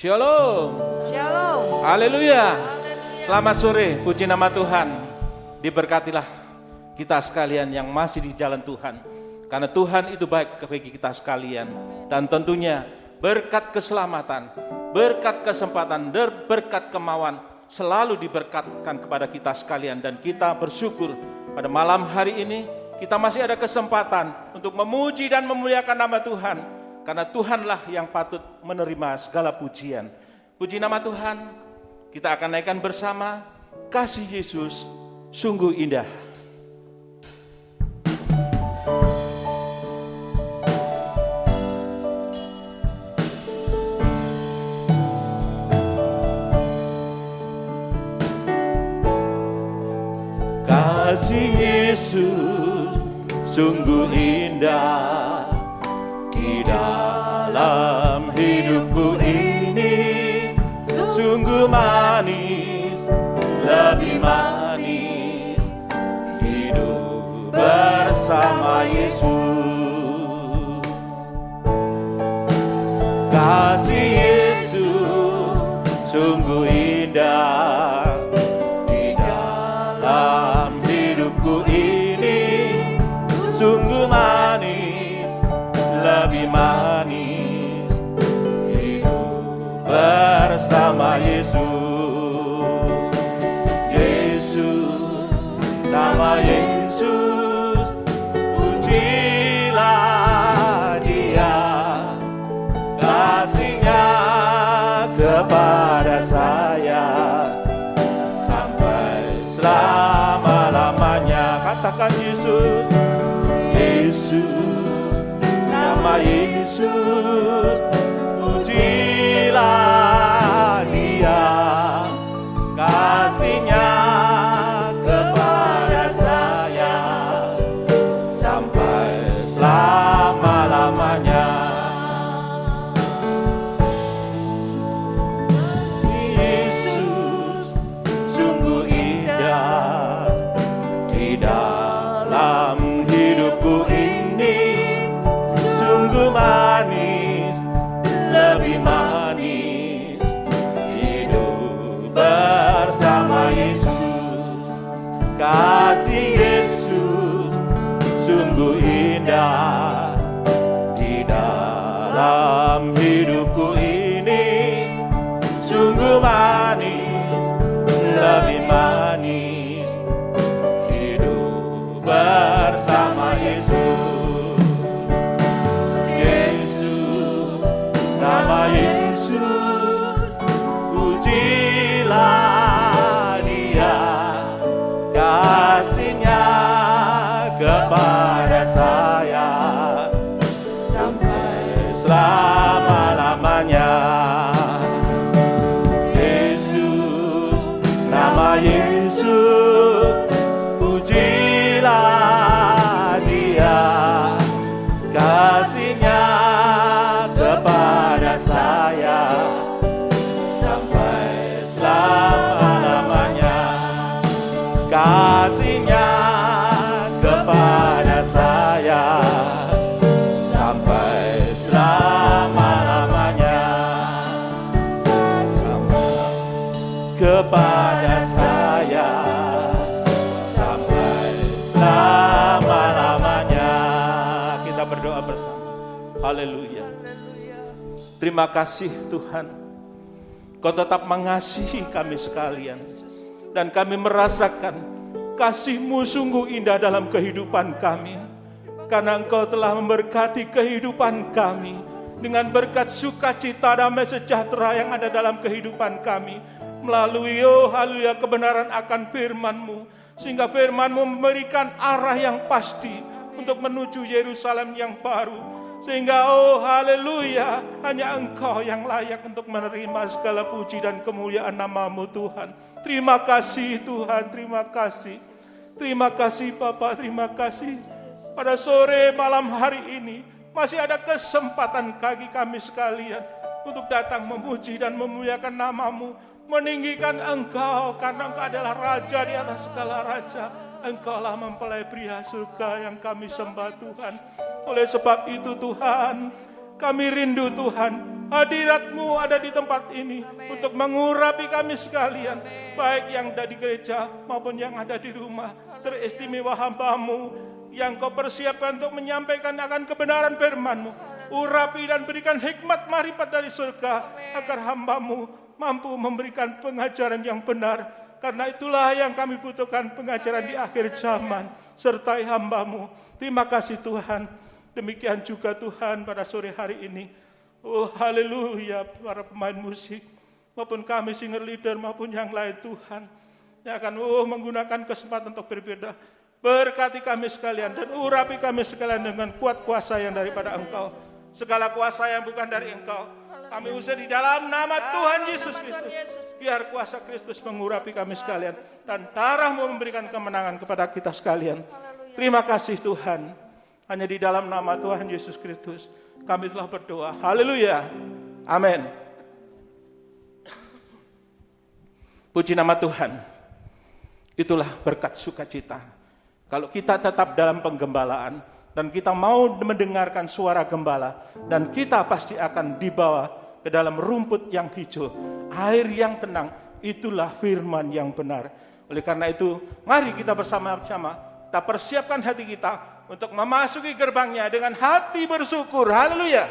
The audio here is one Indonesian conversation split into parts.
Shalom. Shalom. Haleluya. Selamat sore, puji nama Tuhan. Diberkatilah kita sekalian yang masih di jalan Tuhan. Karena Tuhan itu baik bagi kita sekalian. Dan tentunya berkat keselamatan, berkat kesempatan, berkat kemauan selalu diberkatkan kepada kita sekalian. Dan kita bersyukur pada malam hari ini kita masih ada kesempatan untuk memuji dan memuliakan nama Tuhan. Karena Tuhanlah yang patut menerima segala pujian. Puji nama Tuhan, kita akan naikkan bersama Kasih Yesus Sungguh Indah. Kasih Yesus sungguh indah di dalam hidupku ini, sungguh manis, lebih manis hidup bersama Yesus. Kasih Yesus sungguh indah di dalam hidupku ini, sungguh manis, lebih manis hidup bersama Yesus. Yesus, nama Yesus, pujilah Dia, kasih-Nya kepada saya sampai selama-lamanya. Katakan Yesus, Yesus, nama Yesus, pujilah Dia, kasih-Nya kepada saya sampai selama-lamanya. Yesus sungguh indah di dalam hidupku ini, sungguh manis, lebih manis hidup bersama Yesus. Kasih Yesus sungguh indah di dalam hidupku ini, sungguh manis, lebih manis hidup bersama Yesus. Nama Yesus, pujilah Dia, kasih-Nya kepada saya sampai selama-lamanya. Yesus, nama Yesus, pujilah Dia, kasih-Nya kepada saya sampai selama-lamanya. Kasih-Nya kepada saya sampai selama-lamanya. Kepada saya sampai selama-lamanya. Kita berdoa bersama. Haleluya. Terima kasih Tuhan, Kau tetap mengasihi kami sekalian. Dan kami merasakan kasih-Mu sungguh indah dalam kehidupan kami. Karena Engkau telah memberkati kehidupan kami dengan berkat sukacita, damai sejahtera yang ada dalam kehidupan kami. Melalui haleluya kebenaran akan firman-Mu. Sehingga firman-Mu memberikan arah yang pasti untuk menuju Yerusalem yang baru. Sehingga haleluya, hanya Engkau yang layak untuk menerima segala puji dan kemuliaan nama-Mu Tuhan. Terima kasih Tuhan, terima kasih. Terima kasih Bapa, terima kasih. Pada sore malam hari ini masih ada kesempatan bagi kami sekalian untuk datang memuji dan memuliakan nama-Mu, meninggikan Engkau karena Engkau adalah Raja di atas segala raja. Engkaulah mempelai pria surga yang kami sembah Tuhan. Oleh sebab itu Tuhan, kami rindu Tuhan, hadirat-Mu ada di tempat ini untuk mengurapi kami sekalian, baik yang ada di gereja maupun yang ada di rumah. Teristimewa hamba-Mu yang Kau persiapkan untuk menyampaikan akan kebenaran firman-Mu. Urapi dan berikan hikmat marifat dari surga, agar hamba-Mu mampu memberikan pengajaran yang benar. Karena itulah yang kami butuhkan, pengajaran di akhir zaman. Sertai hamba-Mu. Terima kasih Tuhan. Demikian juga Tuhan pada sore hari ini. Oh haleluya, para pemain musik maupun kami singer leader maupun yang lain Tuhan, yang akan menggunakan kesempatan untuk berbeda. Berkati kami sekalian dan urapi kami sekalian dengan kuat kuasa yang daripada Engkau. Segala kuasa yang bukan dari Engkau kami usir di dalam nama Tuhan Yesus Kristus. Biar kuasa Kristus mengurapi kami sekalian dan darah-Mu memberikan kemenangan kepada kita sekalian. Terima kasih Tuhan. Hanya di dalam nama Tuhan Yesus Kristus kami telah berdoa. Haleluya. Amin. Puji nama Tuhan. Itulah berkat sukacita. Kalau kita tetap dalam penggembalaan dan kita mau mendengarkan suara gembala, dan kita pasti akan dibawa ke dalam rumput yang hijau, air yang tenang. Itulah firman yang benar. Oleh karena itu, mari kita bersama-sama kita persiapkan hati kita untuk memasuki gerbangnya dengan hati bersyukur. Haleluya.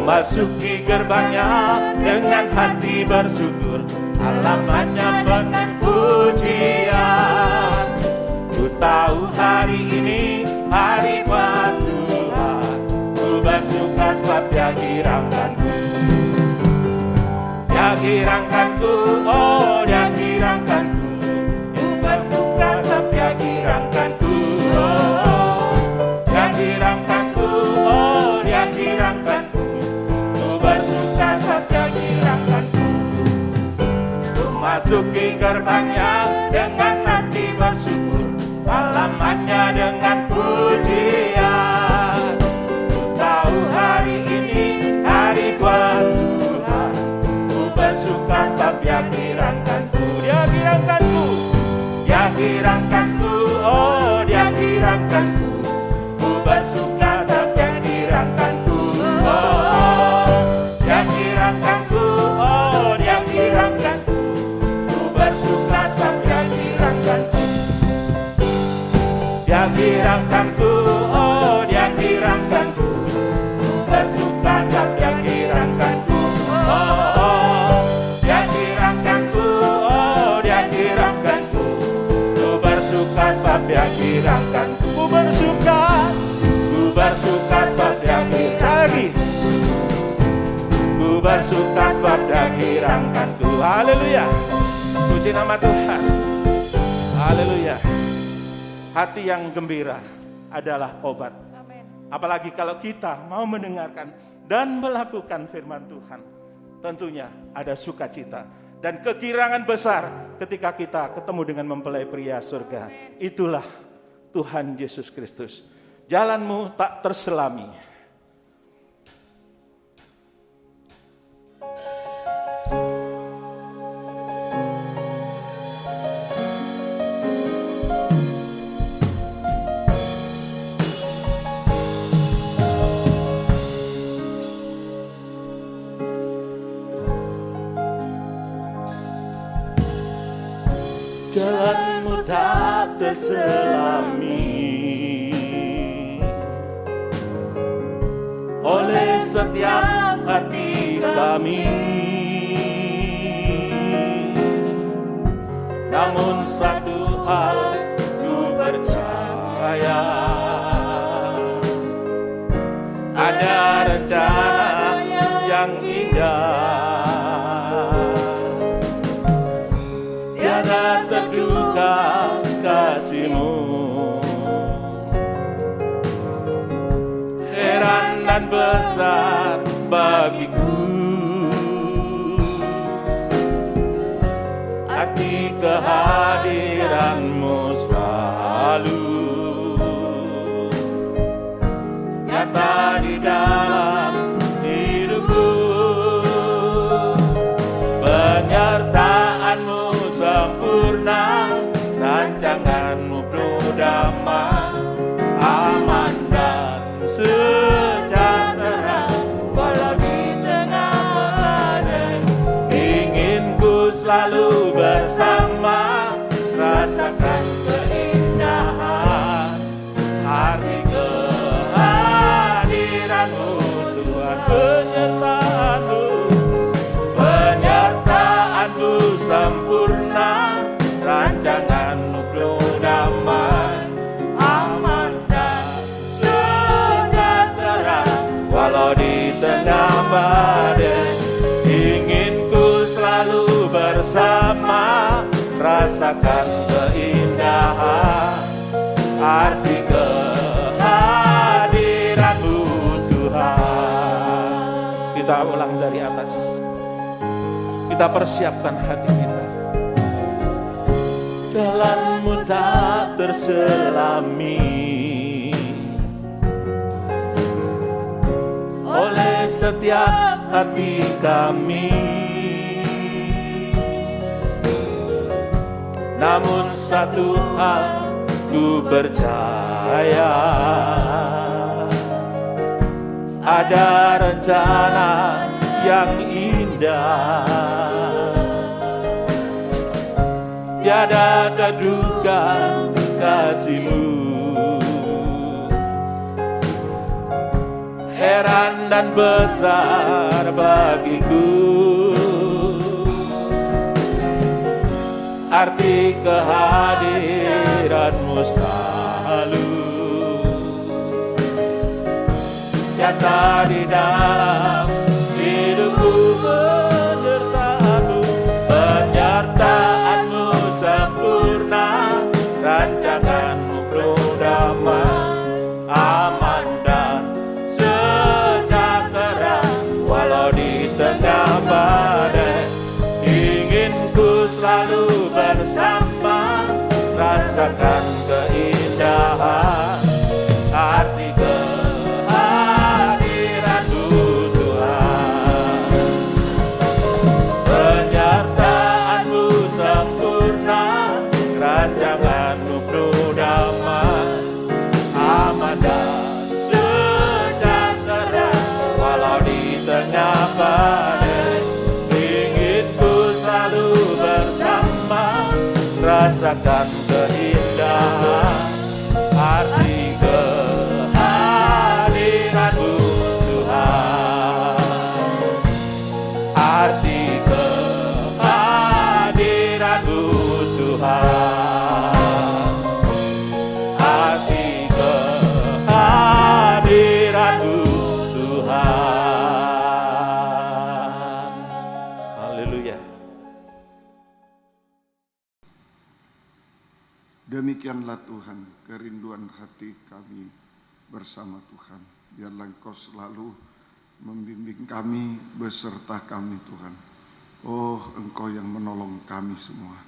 Masuki gerbangnya dengan hati bersyukur, halamannya penuh pujian. Ku tahu hari ini hari buat Tuhan, ku bersuka sebab Dia girangkanku. Dia girangkanku, oh Dia girangkanku. Ku bersuka sebab Dia girangkanku, oh Dia girangkanku, oh Dia girangkanku. Masuki gerbangnya dengan hati bersyukur, halamannya dengan pujian. Ku tahu hari ini hari buat Tuhan, ku bersuka sebab Dia girangkanku. Dia girangkanku, Dia girangkanku, oh Dia girangkanku. Ku bersuka sebab Dia girangkanku, oh Dia girangkanku, oh Dia girangkanku. Dia girangkanku, oh Dia girangkanku. Ku bersuka sebab Dia girangkanku, oh Dia girangkanku, oh Dia girangkanku. Ku bersuka sebab Dia girangkanku. Ku bersuka sebab Dia girangkanku. Ku bersuka sebab Dia girangkanku. Haleluya. Puji nama Tuhan. Haleluya. Hati yang gembira adalah obat. Amen. Apalagi kalau kita mau mendengarkan dan melakukan firman Tuhan. Tentunya ada sukacita dan kegirangan besar ketika kita ketemu dengan mempelai pria surga. Amen. Itulah Tuhan Yesus Kristus. Jalanmu tak terselami. Jalanmu tak terselami oleh setiap hati kami. Namun satu hal ku percaya, ada rencana yang indah. Tiada terduga kasih-Mu, heran dan besar bagiku. Hati kehadiran-Mu selalu nyata di dalam hidupku. Penyertaan-Mu arti kehadiran-Mu Tuhan. Kita ulang dari atas. Kita persiapkan hati kita. Jalan-Mu tak terselami oleh setiap hati kami. Namun satu hal ku percaya, ada rencana yang indah, tiada terduga kasih-Mu. Heran dan besar bagiku arti kehadiran-Mu selalu nyata di dalam hidupku. Penyertaan-Mu sempurna, rancangan-Mu penuh damai, aman dan sejahtera. Walau di tengah badai, ingin ku selalu bersama, rasakan keindahan arti kehadiran-Mu Tuhan. Penyertaan-Mu sempurna, rancangan-Mu penuh damai, aman dan sejahtera. Walau di tengah badai, ingin ku selalu bersama, rasakan keindahan arti kehadiran-Mu Tuhan. Arti kehadiran-Mu Tuhan. Arti kehadiran-Mu Tuhan. Haleluya. Demikianlah Tuhan kerinduan hati kami bersama Tuhan. Biarlah Engkau selalu membimbing kami beserta kami Tuhan. Oh, Engkau yang menolong kami semua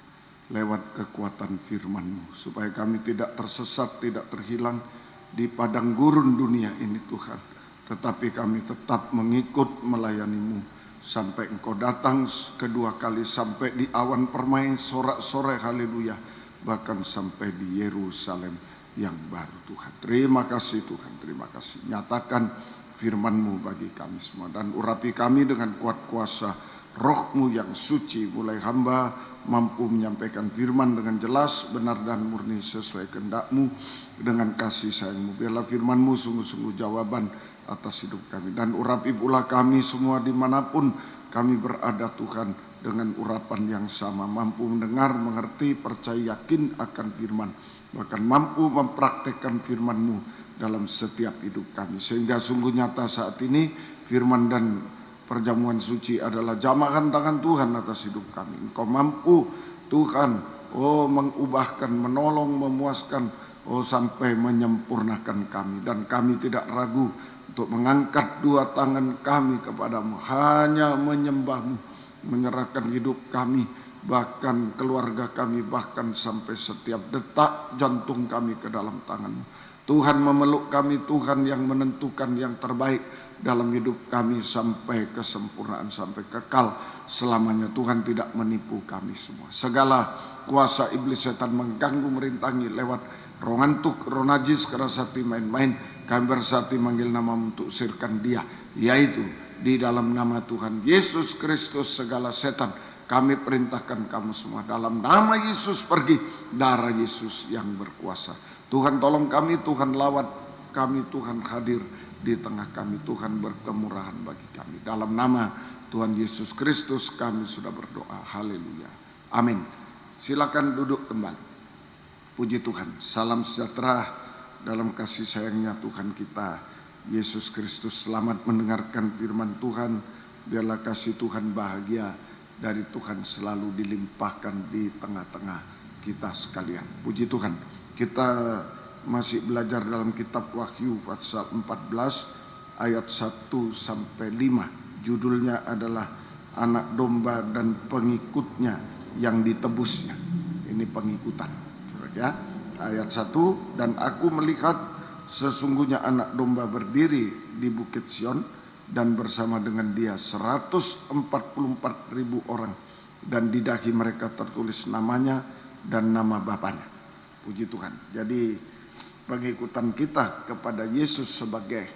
lewat kekuatan firman-Mu, supaya kami tidak tersesat, tidak terhilang di padang gurun dunia ini Tuhan. Tetapi kami tetap mengikut melayani-Mu sampai Engkau datang kedua kali, sampai di awan permai sorak-sorai, haleluya, bahkan sampai di Yerusalem yang baru Tuhan. Terima kasih Tuhan, terima kasih. Nyatakan firman-Mu bagi kami semua, dan urapi kami dengan kuat kuasa Roh-Mu yang suci. Mulai hamba mampu menyampaikan firman dengan jelas, benar dan murni sesuai kehendak-Mu dengan kasih sayang-Mu. Biarlah firman-Mu sungguh-sungguh jawaban atas hidup kami, dan urapi pula kami semua dimanapun kami berada Tuhan, dengan urapan yang sama, mampu mendengar, mengerti, percaya, yakin akan firman, bahkan mampu mempraktekkan firman-Mu dalam setiap hidup kami, sehingga sungguh nyata saat ini firman dan perjamuan suci adalah jamahan tangan Tuhan atas hidup kami. Engkau mampu Tuhan, oh, mengubahkan, menolong, memuaskan, oh, sampai menyempurnakan kami, dan kami tidak ragu untuk mengangkat dua tangan kami kepadamu, hanya menyembah-Mu, menyerahkan hidup kami, bahkan keluarga kami, bahkan sampai setiap detak jantung kami ke dalam tangan-Mu. Tuhan memeluk kami, Tuhan yang menentukan yang terbaik dalam hidup kami sampai kesempurnaan, sampai kekal selamanya. Tuhan tidak menipu kami semua. Segala kuasa iblis setan mengganggu, merintangi lewat roh ngantuk, roh najis, keras hati, main-main, kami bersatu manggil nama-Mu untuk usirkan dia, yaitu di dalam nama Tuhan Yesus Kristus. Segala setan kami perintahkan kamu semua dalam nama Yesus pergi, darah Yesus yang berkuasa. Tuhan tolong kami, Tuhan lawat kami, Tuhan hadir di tengah kami, Tuhan berkemurahan bagi kami. Dalam nama Tuhan Yesus Kristus kami sudah berdoa, haleluya, amin. Silakan duduk kembali. Puji Tuhan, salam sejahtera dalam kasih sayangnya Tuhan kita Yesus Kristus. Selamat mendengarkan firman Tuhan. Biarlah kasih Tuhan, bahagia dari Tuhan selalu dilimpahkan di tengah-tengah kita sekalian. Puji Tuhan. Kita masih belajar dalam kitab Wahyu pasal 14 ayat 1 sampai 5. Judulnya adalah Anak Domba dan Pengikutnya yang Ditebusnya. Ini pengikutan. Ya. Ayat 1, dan aku melihat sesungguhnya anak domba berdiri di Bukit Sion dan bersama dengan dia 144.000 orang, dan di dahi mereka tertulis namanya dan nama Bapanya. Puji Tuhan. Jadi pengikutan kita kepada Yesus sebagai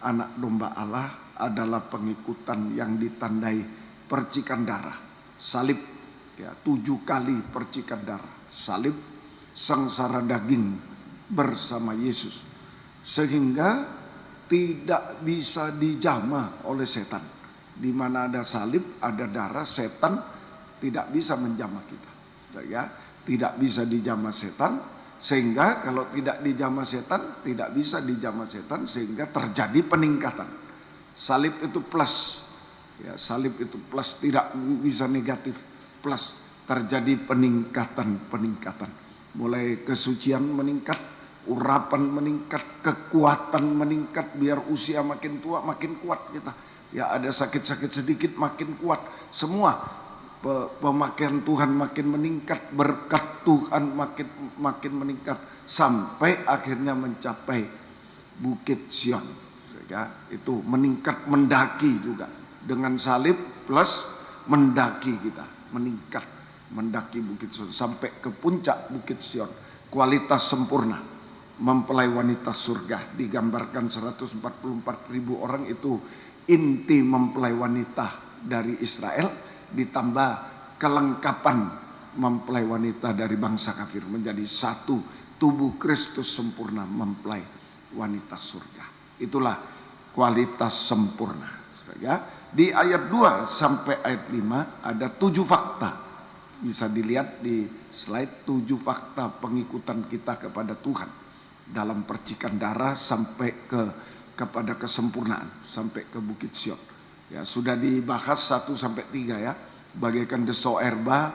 anak domba Allah adalah pengikutan yang ditandai percikan darah, salib, ya, 7 kali percikan darah, salib, sengsara daging bersama Yesus, sehingga tidak bisa dijamah oleh setan. Di mana ada salib, ada darah, setan tidak bisa menjamah kita, ya, tidak bisa dijamah setan. Sehingga kalau tidak dijamah setan, tidak bisa dijamah setan, sehingga terjadi peningkatan. Salib itu plus, ya, salib itu plus, tidak bisa negatif, plus terjadi peningkatan. Mulai kesucian meningkat, urapan meningkat, kekuatan meningkat, biar usia makin tua makin kuat kita. Ya, ada sakit-sakit sedikit makin kuat. Semua pemakaian Tuhan makin meningkat, berkat Tuhan makin meningkat, sampai akhirnya mencapai Bukit Sion. Ya, itu meningkat, mendaki juga dengan salib plus mendaki kita, meningkat, mendaki Bukit Sion sampai ke puncak Bukit Sion. Kualitas sempurna, mempelai wanita surga, digambarkan 144.000 orang itu inti mempelai wanita dari Israel, ditambah kelengkapan mempelai wanita dari bangsa kafir, menjadi satu tubuh Kristus sempurna, mempelai wanita surga. Itulah kualitas sempurna. Ya, di ayat 2 sampai ayat 5 ada 7 fakta. Bisa dilihat di slide, 7 fakta pengikutan kita kepada Tuhan dalam percikan darah sampai kepada kesempurnaan, sampai ke Bukit Sion. Ya, sudah dibahas 1 sampai 3 ya. Bagaikan deso erba,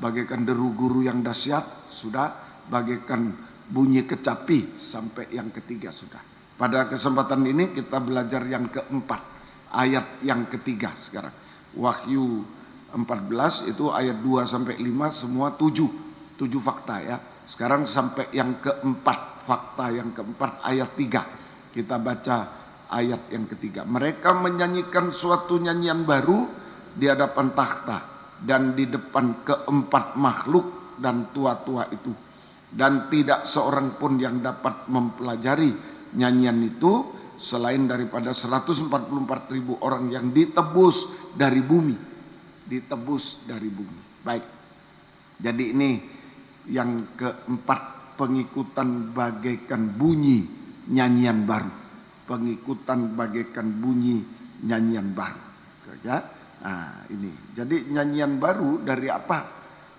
bagaikan deru guru yang dahsyat, sudah, bagaikan bunyi kecapi sampai yang ketiga sudah. Pada kesempatan ini kita belajar yang keempat, ayat yang ketiga sekarang. Wahyu 14 itu ayat 2 sampai 5 semua 7 fakta ya. Sekarang sampai yang keempat, fakta yang keempat ayat 3. Kita baca ayat yang ketiga. Mereka menyanyikan suatu nyanyian baru di hadapan takhta dan di depan keempat makhluk dan tua-tua itu. Dan tidak seorang pun yang dapat mempelajari nyanyian itu selain daripada 144.000 orang yang ditebus dari bumi. Ditebus dari bumi. Baik. Jadi ini yang keempat, pengikutan bagaikan bunyi nyanyian baru. Pengikutan bagaikan bunyi nyanyian baru. Ya. Nah, ini. Jadi nyanyian baru dari apa?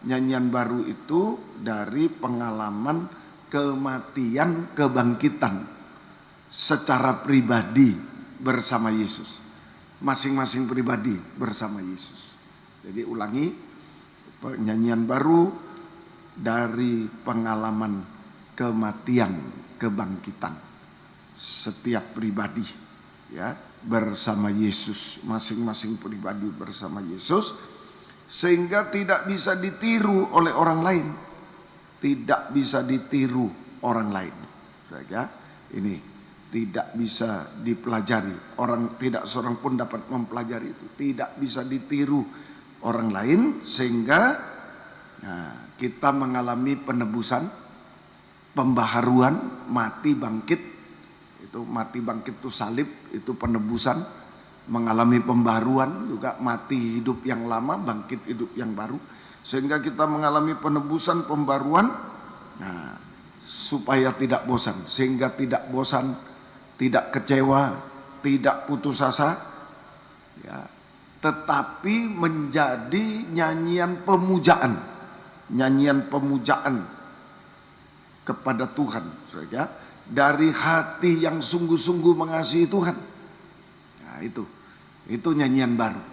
Nyanyian baru itu dari pengalaman kematian, kebangkitan secara pribadi bersama Yesus. Masing-masing pribadi bersama Yesus. Jadi ulangi, nyanyian baru dari pengalaman kematian, kebangkitan setiap pribadi ya bersama Yesus, masing-masing pribadi bersama Yesus, sehingga tidak bisa ditiru oleh orang lain. Tidak bisa ditiru orang lain. Ya, ini tidak bisa dipelajari. Orang tidak seorang pun dapat mempelajari itu. Tidak bisa ditiru orang lain, sehingga kita mengalami penebusan, pembaharuan, mati bangkit. Itu mati bangkit itu salib, itu penebusan, mengalami pembaharuan juga, mati hidup yang lama, bangkit hidup yang baru, sehingga kita mengalami penebusan, pembaruan, supaya tidak bosan, sehingga tidak bosan, tidak kecewa, tidak putus asa, ya, tetapi menjadi nyanyian pemujaan kepada Tuhan, ya, dari hati yang sungguh-sungguh mengasihi Tuhan. Nah, itu nyanyian baru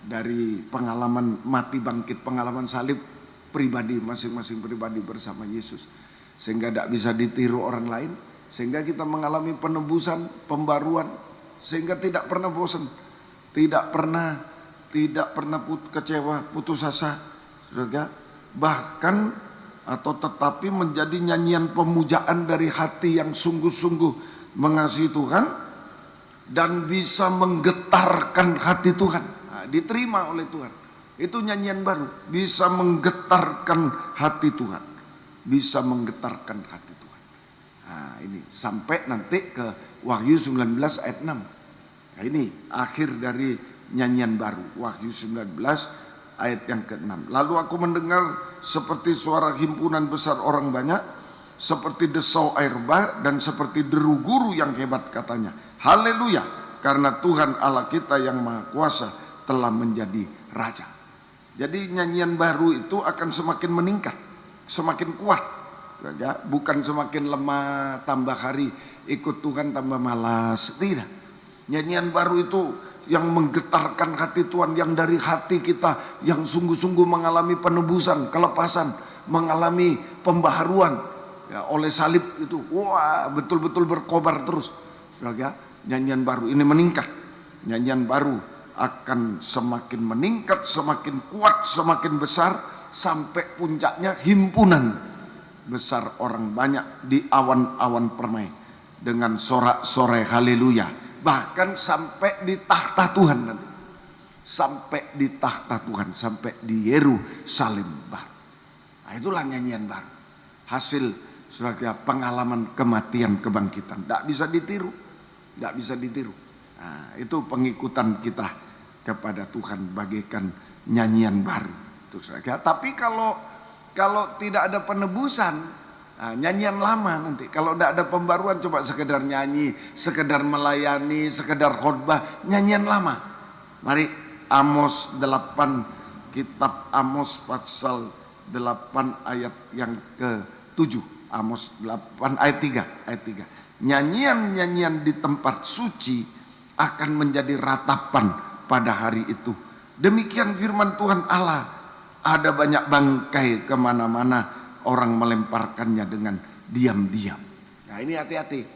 dari pengalaman mati bangkit, pengalaman salib pribadi, masing-masing pribadi bersama Yesus. sehingga tidak bisa ditiru orang lain, sehingga kita mengalami penebusan, pembaruan, sehingga tidak pernah bosan, tidak pernah kecewa, putus asa, saudara. Bahkan atau tetapi menjadi nyanyian pemujaan dari hati yang sungguh-sungguh mengasihi Tuhan dan bisa menggetarkan hati Tuhan. Nah, diterima oleh Tuhan. Itu nyanyian baru, bisa menggetarkan hati Tuhan. Bisa menggetarkan hati Tuhan. Nah, ini sampai nanti ke Wahyu 19 ayat 6. Nah, ini akhir dari nyanyian baru, Wahyu 19 ayat yang ke-6. Lalu aku mendengar seperti suara himpunan besar orang banyak, seperti desau air bah, dan seperti deru guru yang hebat, katanya, haleluya, karena Tuhan Allah kita yang maha kuasa telah menjadi raja. Jadi nyanyian baru itu akan semakin meningkat, semakin kuat, ya, bukan semakin lemah, tambah hari ikut Tuhan tambah malas, tidak. Nyanyian baru itu yang menggetarkan hati Tuhan, yang dari hati kita yang sungguh-sungguh mengalami penebusan, kelepasan, mengalami pembaharuan ya, oleh salib itu. Wah, betul-betul berkobar terus. Ya, nyanyian baru ini meningkat. Nyanyian baru akan semakin meningkat, semakin kuat, semakin besar, sampai puncaknya himpunan besar orang banyak di awan-awan permai dengan sorak-sorai haleluya. Bahkan sampai di tahta Tuhan nanti. Sampai di tahta Tuhan, sampai di Yerusalem baru. Nah, itulah nyanyian baru. Hasil saudara pengalaman kematian kebangkitan. Tidak bisa ditiru. Tidak bisa ditiru. Nah, itu pengikutan kita kepada Tuhan bagaikan nyanyian baru. Itu saudara. Tapi kalau tidak ada penebusan, nah, nyanyian lama nanti. Kalau tidak ada pembaruan, coba sekedar nyanyi, sekedar melayani, sekedar khotbah, nyanyian lama. Mari Amos 8, kitab Amos pasal 8 ayat yang ke-7. Amos 8 ayat 3. Nyanyian-nyanyian di tempat suci akan menjadi ratapan pada hari itu. Demikian firman Tuhan Allah. Ada banyak bangkai kemana-mana, orang melemparkannya dengan diam-diam. Nah, ini hati-hati,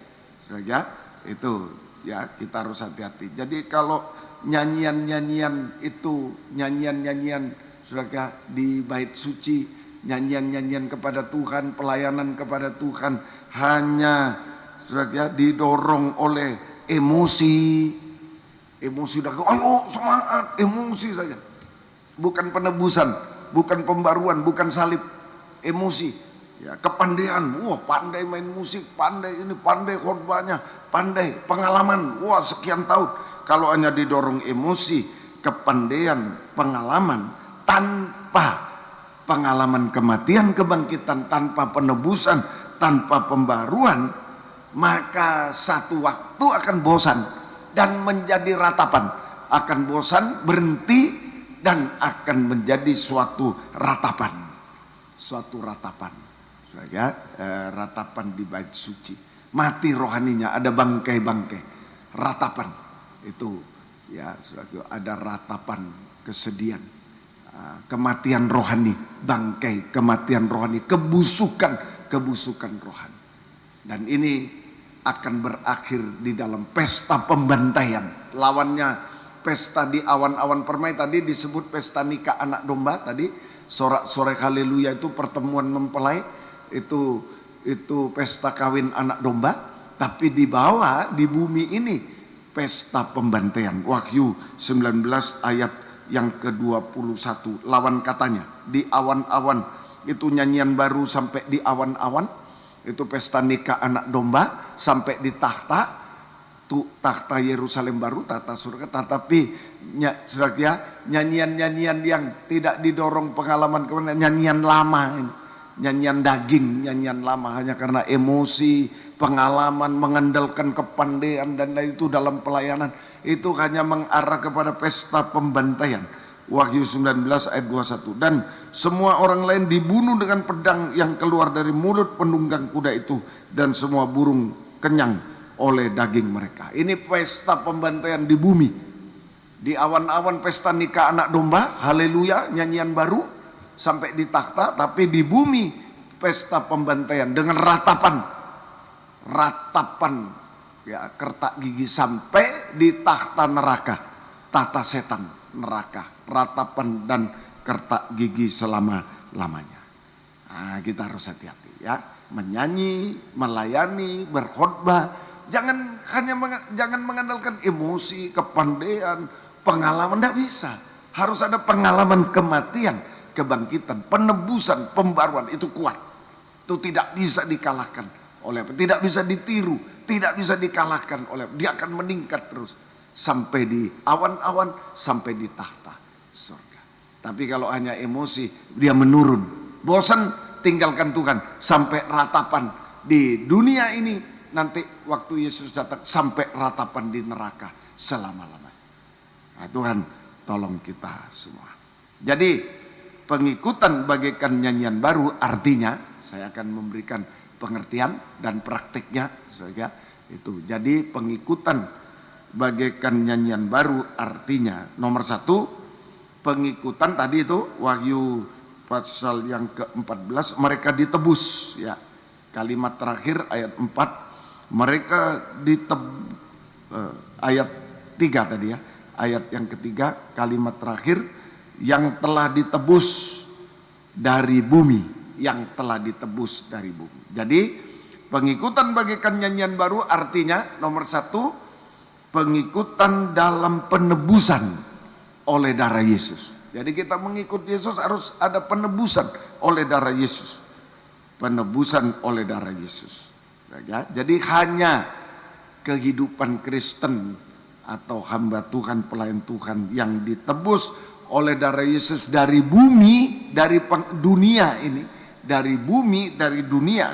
saudara. Itu ya, kita harus hati-hati. Jadi kalau nyanyian-nyanyian itu, nyanyian-nyanyian saudara di bait suci, nyanyian-nyanyian kepada Tuhan, pelayanan kepada Tuhan hanya saudara didorong oleh emosi udah, ayo semangat, emosi saja. Bukan penebusan, bukan pembaruan, bukan salib. Emosi, ya, kepandaian, wah pandai main musik, pandai ini, pandai khotbahnya, pandai pengalaman, wah sekian tahun. Kalau hanya didorong emosi, kepandaian, pengalaman, tanpa pengalaman kematian, kebangkitan, tanpa penebusan, tanpa pembaruan, maka satu waktu akan bosan dan menjadi ratapan, akan bosan, berhenti, dan akan menjadi suatu ratapan. Suatu ratapan, ya, ratapan di bait suci, mati rohaninya, ada bangkai-bangkai, ratapan itu, ya, ada ratapan kesedihan, kematian rohani, bangkai kematian rohani, kebusukan rohani, dan ini akan berakhir di dalam pesta pembantaian. Lawannya pesta di awan-awan permai tadi disebut pesta nikah anak domba tadi. Sorak-sorai haleluya itu pertemuan mempelai, itu pesta kawin anak domba. Tapi di bawah, di bumi ini pesta pembantaian. Wahyu 19 ayat yang ke-21, lawan katanya, di awan-awan, itu nyanyian baru sampai di awan-awan, itu pesta nikah anak domba, sampai di tahta Yerusalem baru, tahta surga. Tetapi nyanyian-nyanyian yang tidak didorong pengalaman, nyanyian lama ini, nyanyian daging, nyanyian lama, hanya karena emosi, pengalaman, mengandalkan kepandaian dan lain itu dalam pelayanan, itu hanya mengarah kepada pesta pembantaian. Wahyu 19 ayat 21, dan semua orang lain dibunuh dengan pedang yang keluar dari mulut penunggang kuda itu, dan semua burung kenyang oleh daging mereka. Ini pesta pembantaian di bumi. Di awan-awan pesta nikah anak domba, haleluya, nyanyian baru sampai di takhta, tapi di bumi pesta pembantaian dengan ratapan ya, kertak gigi sampai di tahta neraka, tahta setan neraka, ratapan dan kertak gigi selama-lamanya. Nah, kita harus hati-hati ya, menyanyi, melayani, berkhotbah, jangan mengandalkan emosi, kepandaian, pengalaman, tidak bisa. Harus ada pengalaman kematian, kebangkitan, penebusan, pembaruan, itu kuat. Itu tidak bisa dikalahkan oleh apa? Tidak bisa ditiru, tidak bisa dikalahkan oleh apa? Dia akan meningkat terus sampai di awan-awan, sampai di tahta surga. Tapi kalau hanya emosi, dia menurun, bosan, tinggalkan Tuhan, sampai ratapan di dunia ini, nanti waktu Yesus datang sampai ratapan di neraka selama-lamanya. Nah, Tuhan tolong kita semua. Jadi pengikutan bagaikan nyanyian baru, artinya saya akan memberikan pengertian dan praktiknya saja itu. Jadi pengikutan bagaikan nyanyian baru artinya nomor 1, pengikutan tadi itu Wahyu pasal yang ke-14, mereka ditebus ya. Kalimat terakhir ayat 4, mereka ayat 3 tadi ya. Ayat yang ketiga, kalimat terakhir, yang telah ditebus dari bumi, yang telah ditebus dari bumi. Jadi pengikutan bagaikan nyanyian baru artinya nomor 1, pengikutan dalam penebusan oleh darah Yesus. Jadi kita mengikut Yesus harus ada penebusan oleh darah Yesus. Penebusan oleh darah Yesus. Ya, jadi hanya kehidupan Kristen atau hamba Tuhan, pelayan Tuhan yang ditebus oleh darah Yesus dari bumi, dari dunia ini, dari bumi, dari dunia,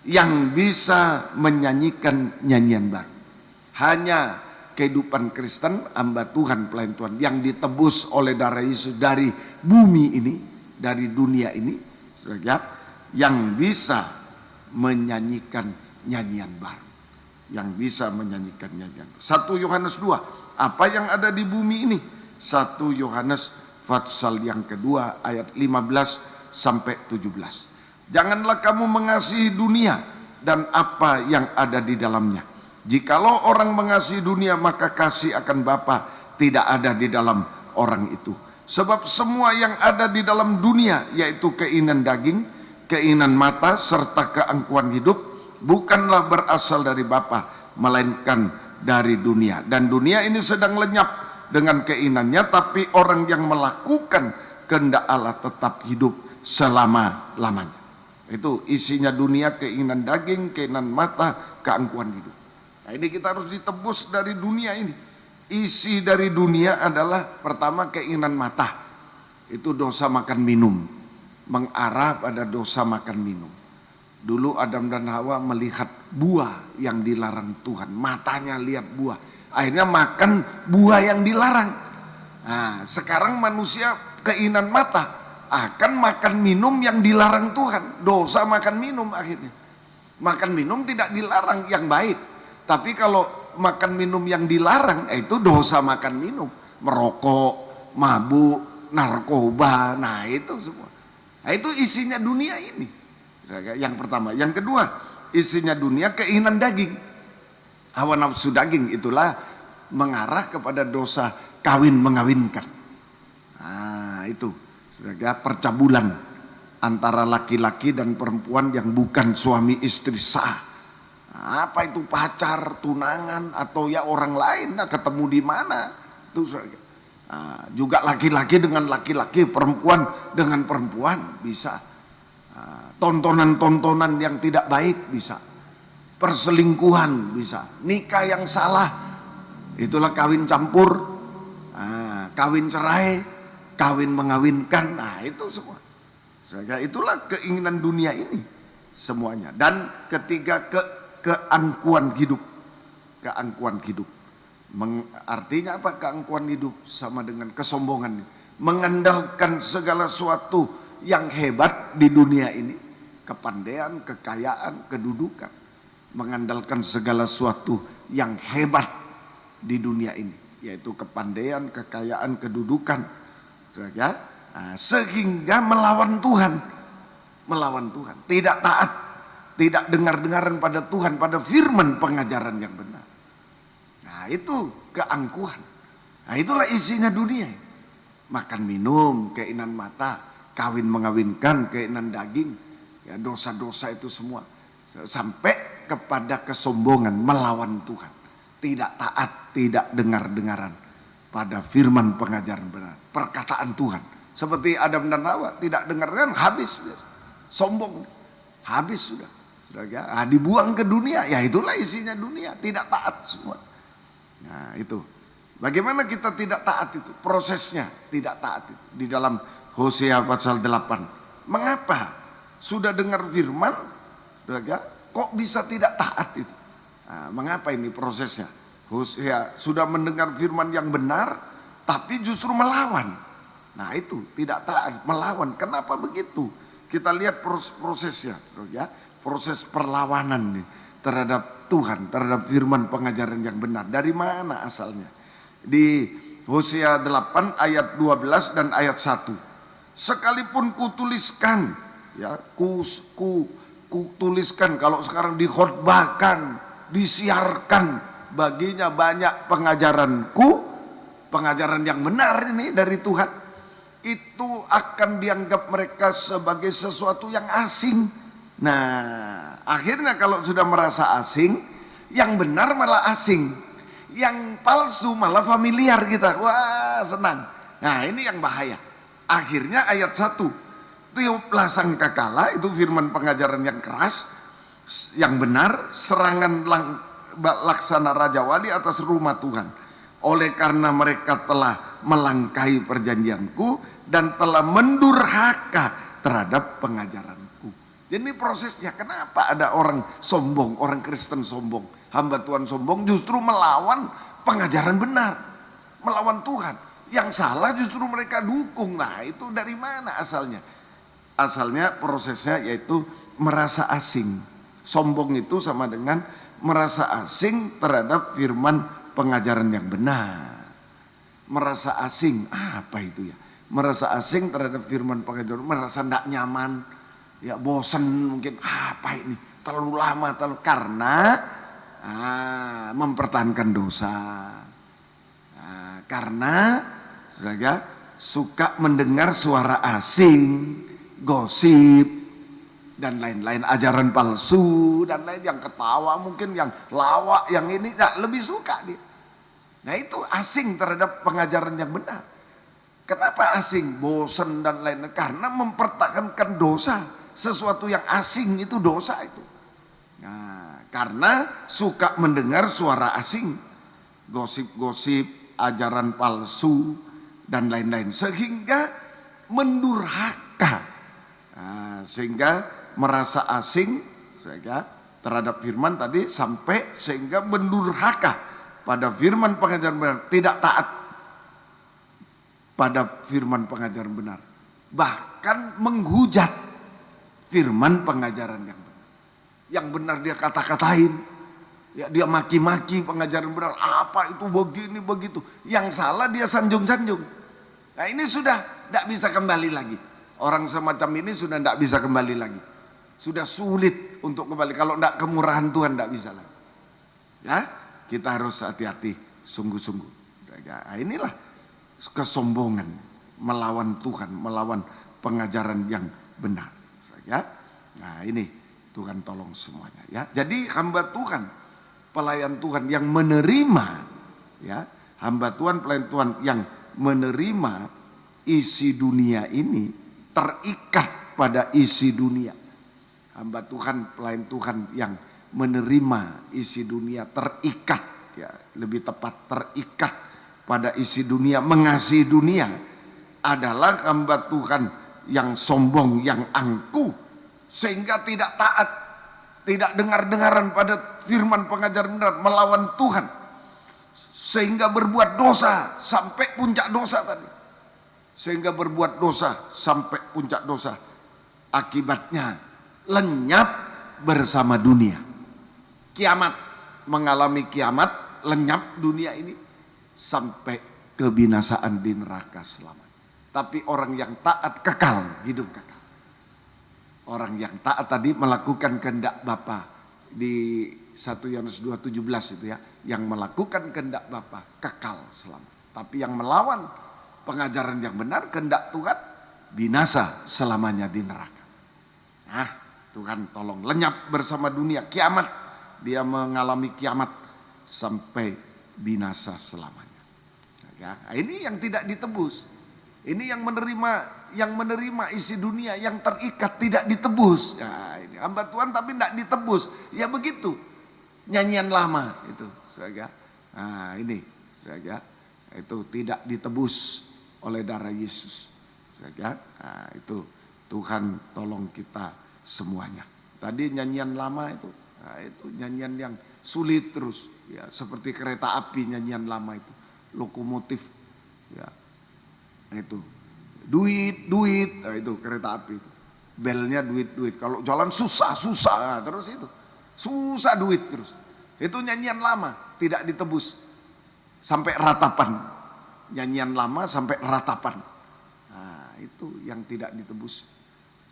yang bisa menyanyikan nyanyian baru. Hanya kehidupan Kristen, hamba Tuhan, pelayan Tuhan yang ditebus oleh darah Yesus dari bumi ini, dari dunia ini, yang bisa menyanyikan nyanyian baru. Yang bisa menyanyikan nyanyian. 1 Yohanes 2, apa yang ada di bumi ini? 1 Yohanes pasal yang kedua ayat 15 sampai 17. Janganlah kamu mengasihi dunia dan apa yang ada di dalamnya. Jikalau orang mengasihi dunia, maka kasih akan Bapa tidak ada di dalam orang itu. Sebab semua yang ada di dalam dunia, yaitu keinginan daging, keinginan mata, serta keangkuhan hidup, bukanlah berasal dari Bapa, melainkan dari dunia. Dan dunia ini sedang lenyap dengan keinginannya, tapi orang yang melakukan kehendak Allah tetap hidup selama-lamanya. Itu isinya dunia, keinginan daging, keinginan mata, keangkuhan hidup. Nah, ini kita harus ditebus dari dunia ini. Isi dari dunia adalah pertama keinginan mata. Itu dosa makan minum, mengarah pada dosa makan minum. Dulu Adam dan Hawa melihat buah yang dilarang Tuhan. Matanya lihat buah. Akhirnya makan buah yang dilarang. Nah, sekarang manusia keinginan mata akan makan minum yang dilarang Tuhan. Dosa makan minum akhirnya. Makan minum tidak dilarang yang baik. Tapi kalau makan minum yang dilarang, itu dosa makan minum. Merokok, mabuk, narkoba, nah itu semua. Nah, itu isinya dunia ini. Yang pertama. Yang kedua, isinya dunia keinginan daging. Hawa nafsu daging itulah mengarah kepada dosa kawin mengawinkan. Nah, itu percabulan antara laki-laki dan perempuan yang bukan suami istri sah. Nah, apa itu pacar, tunangan, atau ya orang lain, nah, ketemu di mana? Itu juga laki-laki dengan laki-laki, perempuan dengan perempuan bisa. Tontonan-tontonan yang tidak baik bisa, perselingkuhan bisa, nikah yang salah, itulah kawin campur, kawin cerai, kawin mengawinkan, nah itu semua. Itulah keinginan dunia ini semuanya. Dan ketiga, keangkuhan hidup. Keangkuhan hidup. Artinya apa keangkuhan hidup? Sama dengan kesombongan. Mengandalkan segala sesuatu yang hebat di dunia ini, kepandaian, kekayaan, kedudukan, mengandalkan segala sesuatu yang hebat di dunia ini, yaitu kepandaian, kekayaan, kedudukan, sehingga melawan Tuhan. melawan Tuhan, tidak taat, tidak dengar-dengaran pada Tuhan, pada firman pengajaran yang benar. Nah itu keangkuhan. Nah itulah isinya dunia. Makan minum, keinginan mata, kawin mengawinkan, keinginan daging, ya dosa-dosa itu semua. Sampai kepada kesombongan melawan Tuhan. Tidak taat, tidak dengar-dengaran pada firman pengajaran benar. Perkataan Tuhan. Seperti Adam dan Hawa, tidak dengarkan, habis. Sombong, habis sudah. Dibuang ke dunia, ya itulah isinya dunia. Tidak taat semua. Nah itu. Bagaimana kita tidak taat itu? Prosesnya tidak taat itu. Di dalam Hosea pasal 8. Mengapa? Sudah dengar firman, kok bisa tidak taat itu? Nah, mengapa ini prosesnya? Hosea sudah mendengar firman yang benar, tapi justru melawan. Nah itu tidak taat, melawan. Kenapa begitu? Kita lihat prosesnya, ya, proses perlawanan nih terhadap Tuhan, terhadap firman pengajaran yang benar. Dari mana asalnya? Di Hosea 8 ayat 12 dan ayat 1. Sekalipun kutuliskan, ya, kutuliskan, kalau sekarang dikhotbahkan, disiarkan baginya banyak pengajaranku, pengajaran yang benar ini dari Tuhan, itu akan dianggap mereka sebagai sesuatu yang asing. Nah, akhirnya kalau sudah merasa asing, yang benar malah asing. Yang palsu malah familiar kita. Wah, senang. Nah, ini yang bahaya. Akhirnya ayat 1. Tiuplah sangkakala, itu firman pengajaran yang keras, yang benar, serangan laksana Raja Wali atas rumah Tuhan. Oleh karena mereka telah melangkahi perjanjianku dan telah mendurhaka terhadap pengajaranku. Jadi prosesnya, kenapa ada orang sombong, orang Kristen sombong, hamba Tuhan sombong, justru melawan pengajaran benar, melawan Tuhan. Yang salah justru mereka dukung. Nah itu dari mana asalnya? Asalnya prosesnya yaitu merasa asing. Sombong itu sama dengan merasa asing terhadap firman pengajaran yang benar. Merasa asing, apa itu ya? Merasa asing terhadap firman pengajaran, merasa tidak nyaman, ya bosan mungkin, apa ini? Terlalu lama, karena mempertahankan dosa. Karena saudara suka mendengar suara asing, gosip dan lain-lain, ajaran palsu dan lain, yang ketawa mungkin, yang lawak, yang ini, lebih suka dia. Nah itu asing terhadap pengajaran yang benar. Kenapa asing, bosan dan lain-lain? Karena mempertahankan dosa. Sesuatu yang asing itu dosa itu. Nah, karena suka mendengar suara asing, gosip-gosip, ajaran palsu dan lain-lain, sehingga mendurhaka, sehingga merasa asing terhadap firman tadi, sampai sehingga mendurhaka pada firman pengajaran benar, tidak taat pada firman pengajaran benar, bahkan menghujat firman pengajaran yang benar. Yang benar dia kata-katain, ya, dia maki-maki pengajaran benar, apa itu begini begitu. Yang salah dia sanjung-sanjung. Nah ini sudah tidak bisa kembali lagi. Orang semacam ini sudah tidak bisa kembali lagi. Sudah sulit untuk kembali. Kalau tidak kemurahan Tuhan tidak bisa lagi. Ya, kita harus hati-hati, sungguh-sungguh. Nah, inilah kesombongan, melawan Tuhan, melawan pengajaran yang benar. Ya, nah ini Tuhan tolong semuanya. Ya, jadi hamba Tuhan, pelayan Tuhan yang menerima, ya, hamba Tuhan, pelayan Tuhan yang menerima isi dunia ini, terikat pada isi dunia. Hamba Tuhan, pelayan Tuhan yang menerima isi dunia, terikat, ya, lebih tepat terikat pada isi dunia, mengasihi dunia, adalah hamba Tuhan yang sombong, yang angkuh, sehingga tidak taat, tidak dengar-dengaran pada firman pengajaran benar, melawan Tuhan, sehingga berbuat dosa sampai puncak dosa tadi. Sehingga berbuat dosa sampai puncak dosa. Akibatnya lenyap bersama dunia. Kiamat, mengalami kiamat, lenyap dunia ini sampai kebinasaan di neraka selamanya. Tapi orang yang taat kekal, hidup kekal. Orang yang taat tadi melakukan kehendak Bapa. Di 1 Yohanes 2:17 itu ya. Yang melakukan kehendak Bapa kekal selamat. Tapi yang melawan pengajaran yang benar, kehendak Tuhan, binasa selamanya di neraka. Nah, Tuhan tolong lenyap bersama dunia. Kiamat, dia mengalami kiamat sampai binasa selamanya. Ya, ini yang tidak ditebus. Ini yang menerima isi dunia yang terikat tidak ditebus. Ya, ini hamba Tuhan tapi tidak ditebus. Ya begitu. Nyanyian lama itu, saudara. Nah, ini, saudara. Itu tidak ditebus oleh darah Yesus. Saudara. Nah, itu Tuhan tolong kita semuanya. Tadi nyanyian lama itu, nah, itu nyanyian yang sulit terus. Ya, seperti kereta api nyanyian lama itu, lokomotif. Ya, itu duit, nah, itu kereta api itu. Belnya duit. Kalau jalan susah, nah, terus itu susah duit terus. Itu nyanyian lama tidak ditebus sampai ratapan. Nyanyian lama sampai ratapan. Nah, itu yang tidak ditebus.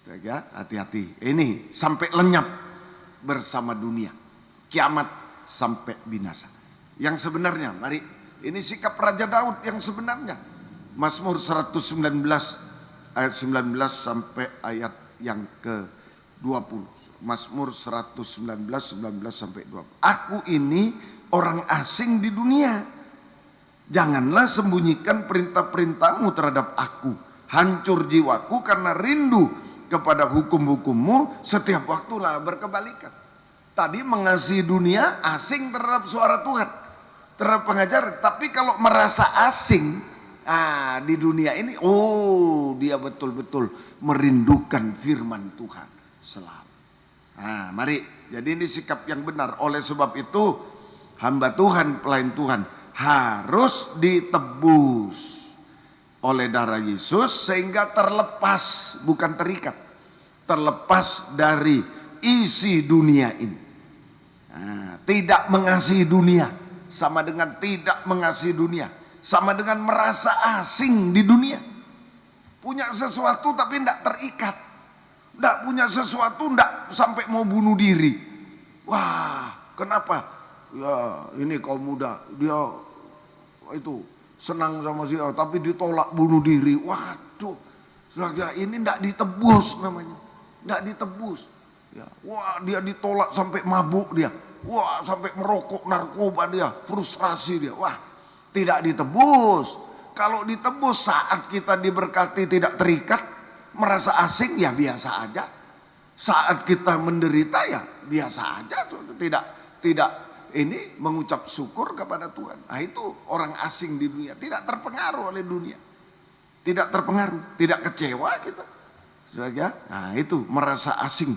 Ya, hati-hati. Ini sampai lenyap bersama dunia. Kiamat sampai binasa. Yang sebenarnya, mari, ini sikap Raja Daud yang sebenarnya. Mazmur 119 ayat 19 sampai ayat yang ke-20. Mazmur 119 sampai 20. Aku ini orang asing di dunia. Janganlah sembunyikan perintah-perintahmu terhadap aku. Hancur jiwaku karena rindu kepada hukum-hukummu, setiap waktulah berkebalikan. Tadi mengasihi dunia, asing terhadap suara Tuhan, terhadap pengajaran. Tapi kalau merasa asing di dunia ini, dia betul-betul merindukan firman Tuhan selalu. Nah, mari, jadi ini sikap yang benar. Oleh sebab itu, hamba Tuhan, pelayan Tuhan harus ditebus oleh darah Yesus sehingga terlepas, bukan terikat, terlepas dari isi dunia ini. Nah, tidak mengasihi dunia sama dengan tidak mengasihi dunia, sama dengan merasa asing di dunia. Punya sesuatu tapi tidak terikat, tidak punya sesuatu tidak sampai mau bunuh diri. Wah, kenapa? Ya, ini kaum muda, dia itu senang sama dia tapi ditolak bunuh diri. Waduh, saudara, ini tidak ditebus namanya, tidak ditebus. Ya, wah, dia ditolak sampai mabuk dia, wah, sampai merokok narkoba dia, frustrasi dia. Wah, tidak ditebus. Kalau ditebus saat kita diberkati tidak terikat, merasa asing ya biasa aja. Saat kita menderita ya biasa aja, tidak ini mengucap syukur kepada Tuhan. Nah, itu orang asing di dunia, tidak terpengaruh oleh dunia. Tidak terpengaruh, tidak kecewa kita. Saudara, nah itu merasa asing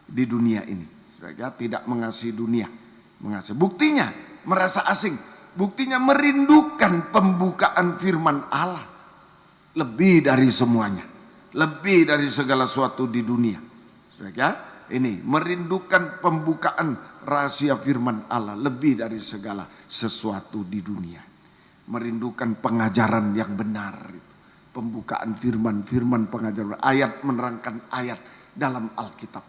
di dunia ini. Saudara, tidak mengasihi dunia. Mengasihi. Buktinya merasa asing. Buktinya merindukan pembukaan firman Allah. Lebih dari semuanya. Lebih dari segala sesuatu di dunia. Saudara, ini merindukan pembukaan rahasia firman Allah lebih dari segala sesuatu di dunia. Merindukan pengajaran yang benar itu. Pembukaan firman pengajaran, ayat menerangkan ayat dalam Alkitab.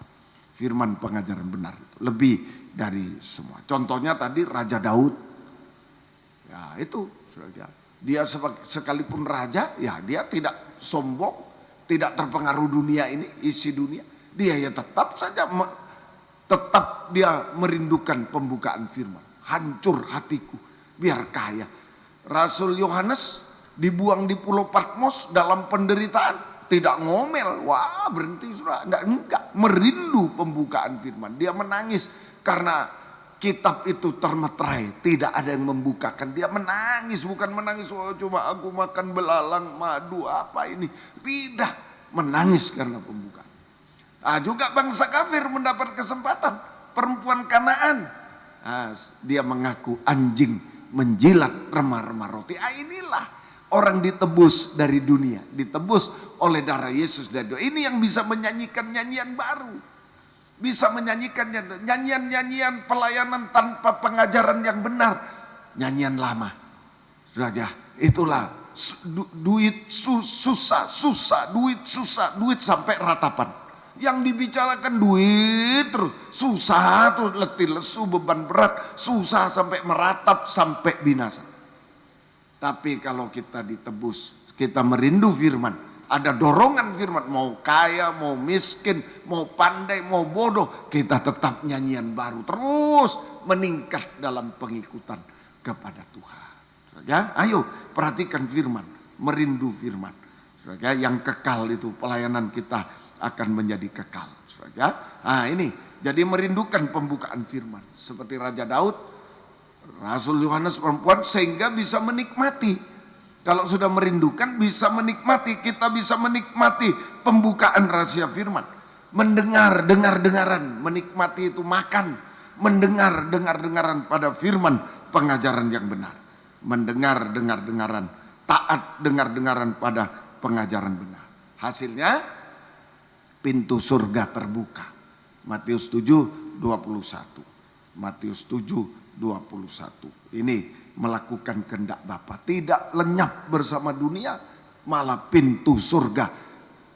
Firman pengajaran benar itu lebih dari semua. Contohnya tadi Raja Daud. Ya, itu dia sekalipun raja, ya dia tidak sombong, tidak terpengaruh dunia ini, isi dunia. Dia ya tetap saja dia merindukan pembukaan firman. Hancur hatiku biar kaya. Rasul Yohanes dibuang di Pulau Patmos dalam penderitaan, tidak ngomel, wah berhenti sudah, enggak, merindu pembukaan firman. Dia menangis karena kitab itu termeterai, tidak ada yang membukakan. Dia menangis, bukan menangis, oh cuma aku makan belalang madu apa ini, tidak, menangis karena pembukaan. Nah, juga bangsa kafir mendapat kesempatan, perempuan Kanaan. Nah, dia mengaku anjing menjilat remah-remah roti. Inilah orang ditebus dari dunia, ditebus oleh darah Yesus. Ini yang bisa menyanyikan nyanyian baru, bisa menyanyikan nyanyian-nyanyian pelayanan tanpa pengajaran yang benar, nyanyian lama. Saudara, itulah duit susah, duit sampai ratapan. Yang dibicarakan duit terus, susah terus, letih lesu, beban berat, susah sampai meratap, sampai binasa. Tapi kalau kita ditebus, kita merindu firman, ada dorongan firman, mau kaya, mau miskin, mau pandai, mau bodoh, kita tetap nyanyian baru terus meningkat dalam pengikutan kepada Tuhan. Ya, ayo perhatikan firman, merindu firman. Ya, yang kekal itu pelayanan kita akan menjadi kekal. Ya, nah ini jadi merindukan pembukaan firman seperti Raja Daud, Rasul Yohanes perempuan, sehingga bisa menikmati. Kalau sudah merindukan bisa menikmati, kita bisa menikmati pembukaan rahasia firman. Mendengar, dengar-dengaran, menikmati itu makan, mendengar, dengar-dengaran pada firman, pengajaran yang benar. Mendengar, dengar-dengaran, taat, dengar-dengaran pada pengajaran benar. Hasilnya pintu surga terbuka. Matius 7:21. Matius 7:21. Ini melakukan kehendak Bapa, tidak lenyap bersama dunia, malah pintu surga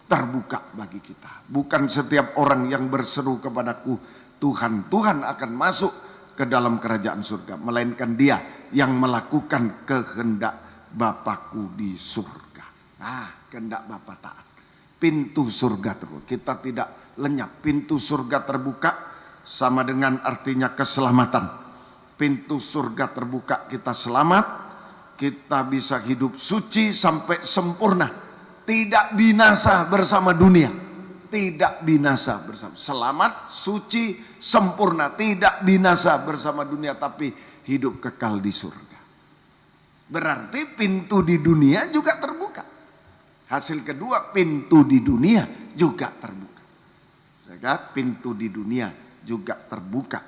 terbuka bagi kita. Bukan setiap orang yang berseru kepadaku, Tuhan, Tuhan akan masuk ke dalam kerajaan surga, melainkan dia yang melakukan kehendak Bapakku di surga. Nah, kehendak Bapa taat. Pintu surga terbuka, kita tidak lenyap. Pintu surga terbuka sama dengan artinya keselamatan. Pintu surga terbuka, kita selamat, kita bisa hidup suci sampai sempurna, tidak binasa bersama dunia, tidak binasa bersama, selamat, suci, sempurna, tidak binasa bersama dunia, tapi hidup kekal di surga. Berarti pintu di dunia juga terbuka. Hasil kedua, pintu di dunia juga terbuka. Pintu di dunia juga terbuka,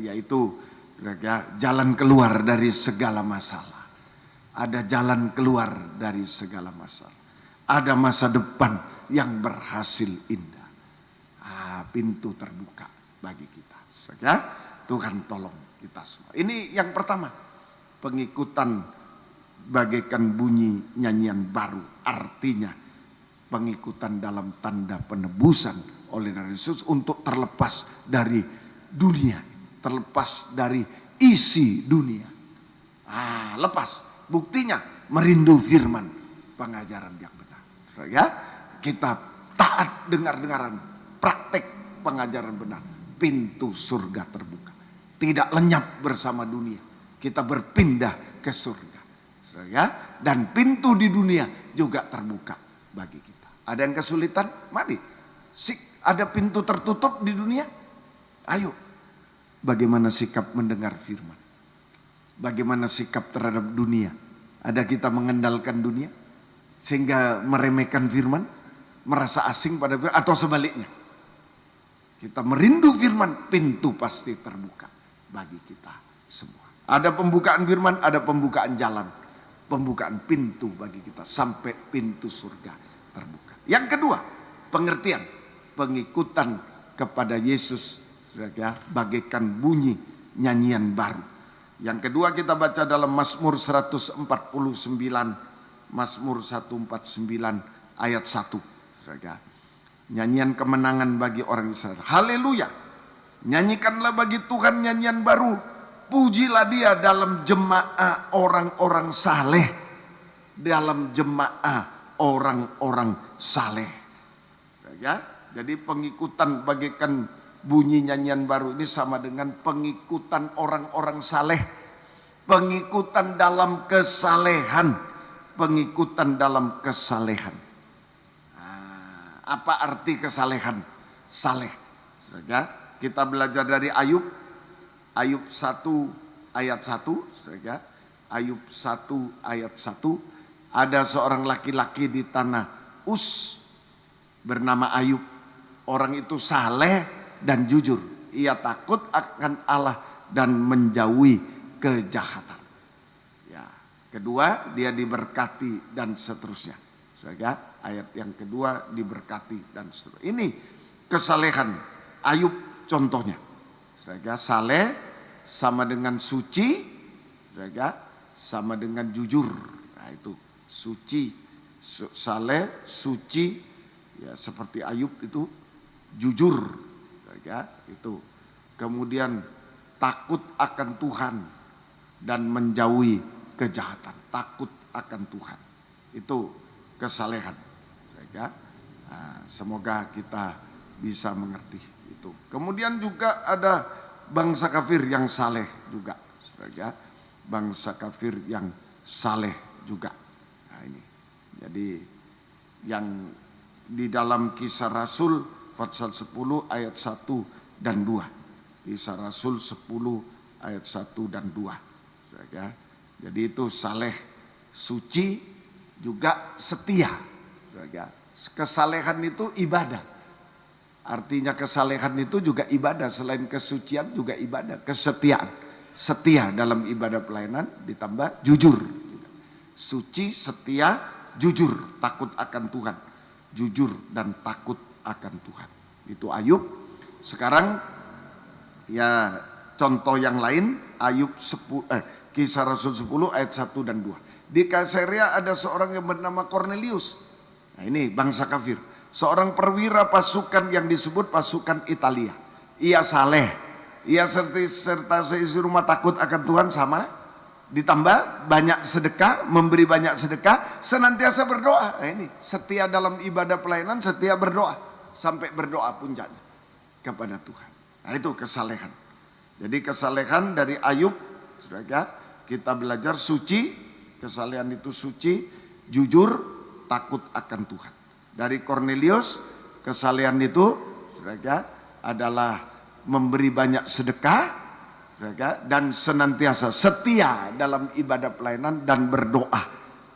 yaitu jalan keluar dari segala masalah. Ada jalan keluar dari segala masalah. Ada masa depan yang berhasil indah. Pintu terbuka bagi kita. Tuhan tolong kita semua. Ini yang pertama. Pengikutan bagaikan bunyi nyanyian baru. Artinya pengikutan dalam tanda penebusan oleh Yesus untuk terlepas dari dunia. Terlepas dari isi dunia. Lepas. Buktinya merindu firman, pengajaran yang benar. Ya, kita taat dengar-dengaran, praktek pengajaran benar. Pintu surga terbuka. Tidak lenyap bersama dunia. Kita berpindah ke surga. Ya, dan pintu di dunia juga terbuka bagi kita. Ada yang kesulitan? Mari. Ada pintu tertutup di dunia? Ayo. Bagaimana sikap mendengar firman? Bagaimana sikap terhadap dunia? Ada kita mengandalkan dunia sehingga meremehkan firman, merasa asing pada firman, atau sebaliknya? Kita merindu firman, pintu pasti terbuka bagi kita semua. Ada pembukaan firman, ada pembukaan jalan, pembukaan pintu bagi kita sampai pintu surga terbuka. Yang kedua, pengertian, pengikutan kepada Yesus bagaikan bunyi nyanyian baru. Yang kedua kita baca dalam Mazmur 149, Mazmur 149 ayat 1. Nyanyian kemenangan bagi orang Israel. Haleluya. Nyanyikanlah bagi Tuhan nyanyian baru. Pujilah dia dalam jemaah orang-orang saleh. Dalam jemaah orang-orang saleh. Jadi pengikutan bagaikan bunyi nyanyian baru ini sama dengan pengikutan orang-orang saleh, pengikutan dalam kesalehan, pengikutan dalam kesalehan. Apa arti kesalehan? Saleh. Kita belajar dari Ayub 1 ayat 1. Ayub 1 ayat 1. Ada seorang laki-laki di tanah Uz bernama Ayub. Orang itu saleh dan jujur, ia takut akan Allah dan menjauhi kejahatan. Ya, kedua dia diberkati dan seterusnya. Ayat yang kedua diberkati dan seterusnya. Ini kesalehan Ayub contohnya. Saleh sama dengan suci, sama dengan jujur. Nah itu suci, saleh, suci, ya seperti Ayub itu. jujur, ya, itu. Kemudian takut akan Tuhan dan menjauhi kejahatan. Takut akan Tuhan, itu kesalehan, ya. Nah, semoga kita bisa mengerti itu. Kemudian juga ada bangsa kafir yang saleh juga, ya. Bangsa kafir yang saleh juga. Nah, ini. Jadi yang di dalam Kisah Rasul pasal 10 ayat 1 dan 2. Kisah Rasul 10 ayat 1 dan 2. Ya. Jadi itu saleh, suci, juga setia. Ya. Kesalehan itu ibadah. Artinya kesalehan itu juga ibadah. Selain kesucian juga ibadah. Kesetiaan. Setia dalam ibadah pelayanan ditambah jujur. Suci, setia, jujur, takut akan Tuhan. Jujur dan takut akan Tuhan. Itu Ayub. Sekarang ya contoh yang lain, Ayub 10, Kisah Rasul 10 ayat 1 dan 2. Di Kaisarea ada seorang yang bernama Cornelius. Nah, ini bangsa kafir. Seorang perwira pasukan yang disebut pasukan Italia. Ia saleh. Ia serta seisi rumah takut akan Tuhan sama. Ditambah banyak sedekah, memberi banyak sedekah, senantiasa berdoa. Nah, ini setia dalam ibadah pelayanan, setia berdoa. Sampai berdoa puncaknya kepada Tuhan. Nah, itu kesalehan. Jadi kesalehan dari Ayub, saudara, kita belajar suci, kesalehan itu suci, jujur, takut akan Tuhan. Dari Cornelius, kesalehan itu, saudara, adalah memberi banyak sedekah, dan senantiasa setia dalam ibadah pelayanan dan berdoa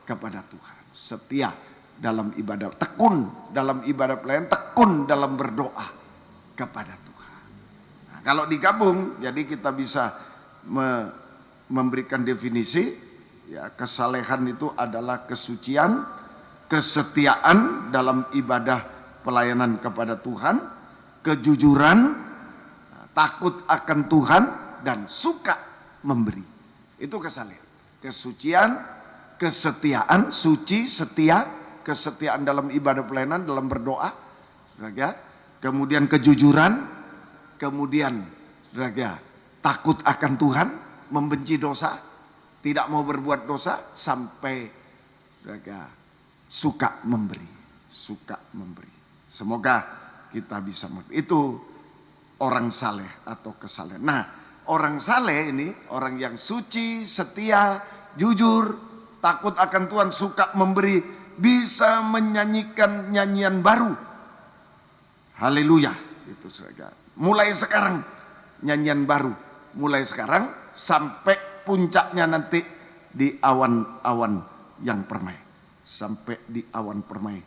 kepada Tuhan. Setia dalam ibadah, tekun dalam ibadah pelayanan, tekun dalam berdoa kepada Tuhan. Nah, kalau digabung, jadi kita bisa memberikan definisi, ya, kesalehan itu adalah kesucian, kesetiaan dalam ibadah pelayanan kepada Tuhan, kejujuran, takut akan Tuhan, dan suka memberi. Itu kesalehan. Kesucian, kesetiaan, suci, setia, kesetiaan dalam ibadah pelayanan, dalam berdoa, saudara. Kemudian kejujuran, kemudian saudara, takut akan Tuhan, membenci dosa, tidak mau berbuat dosa, sampai saudara, suka memberi, suka memberi. Semoga kita bisa mengerti. Itu orang saleh atau kesalehan. Nah, orang saleh ini orang yang suci, setia, jujur, takut akan Tuhan, suka memberi, bisa menyanyikan nyanyian baru. Haleluya, itu saja. Mulai sekarang nyanyian baru, mulai sekarang sampai puncaknya nanti di awan-awan yang permai, sampai di awan permai.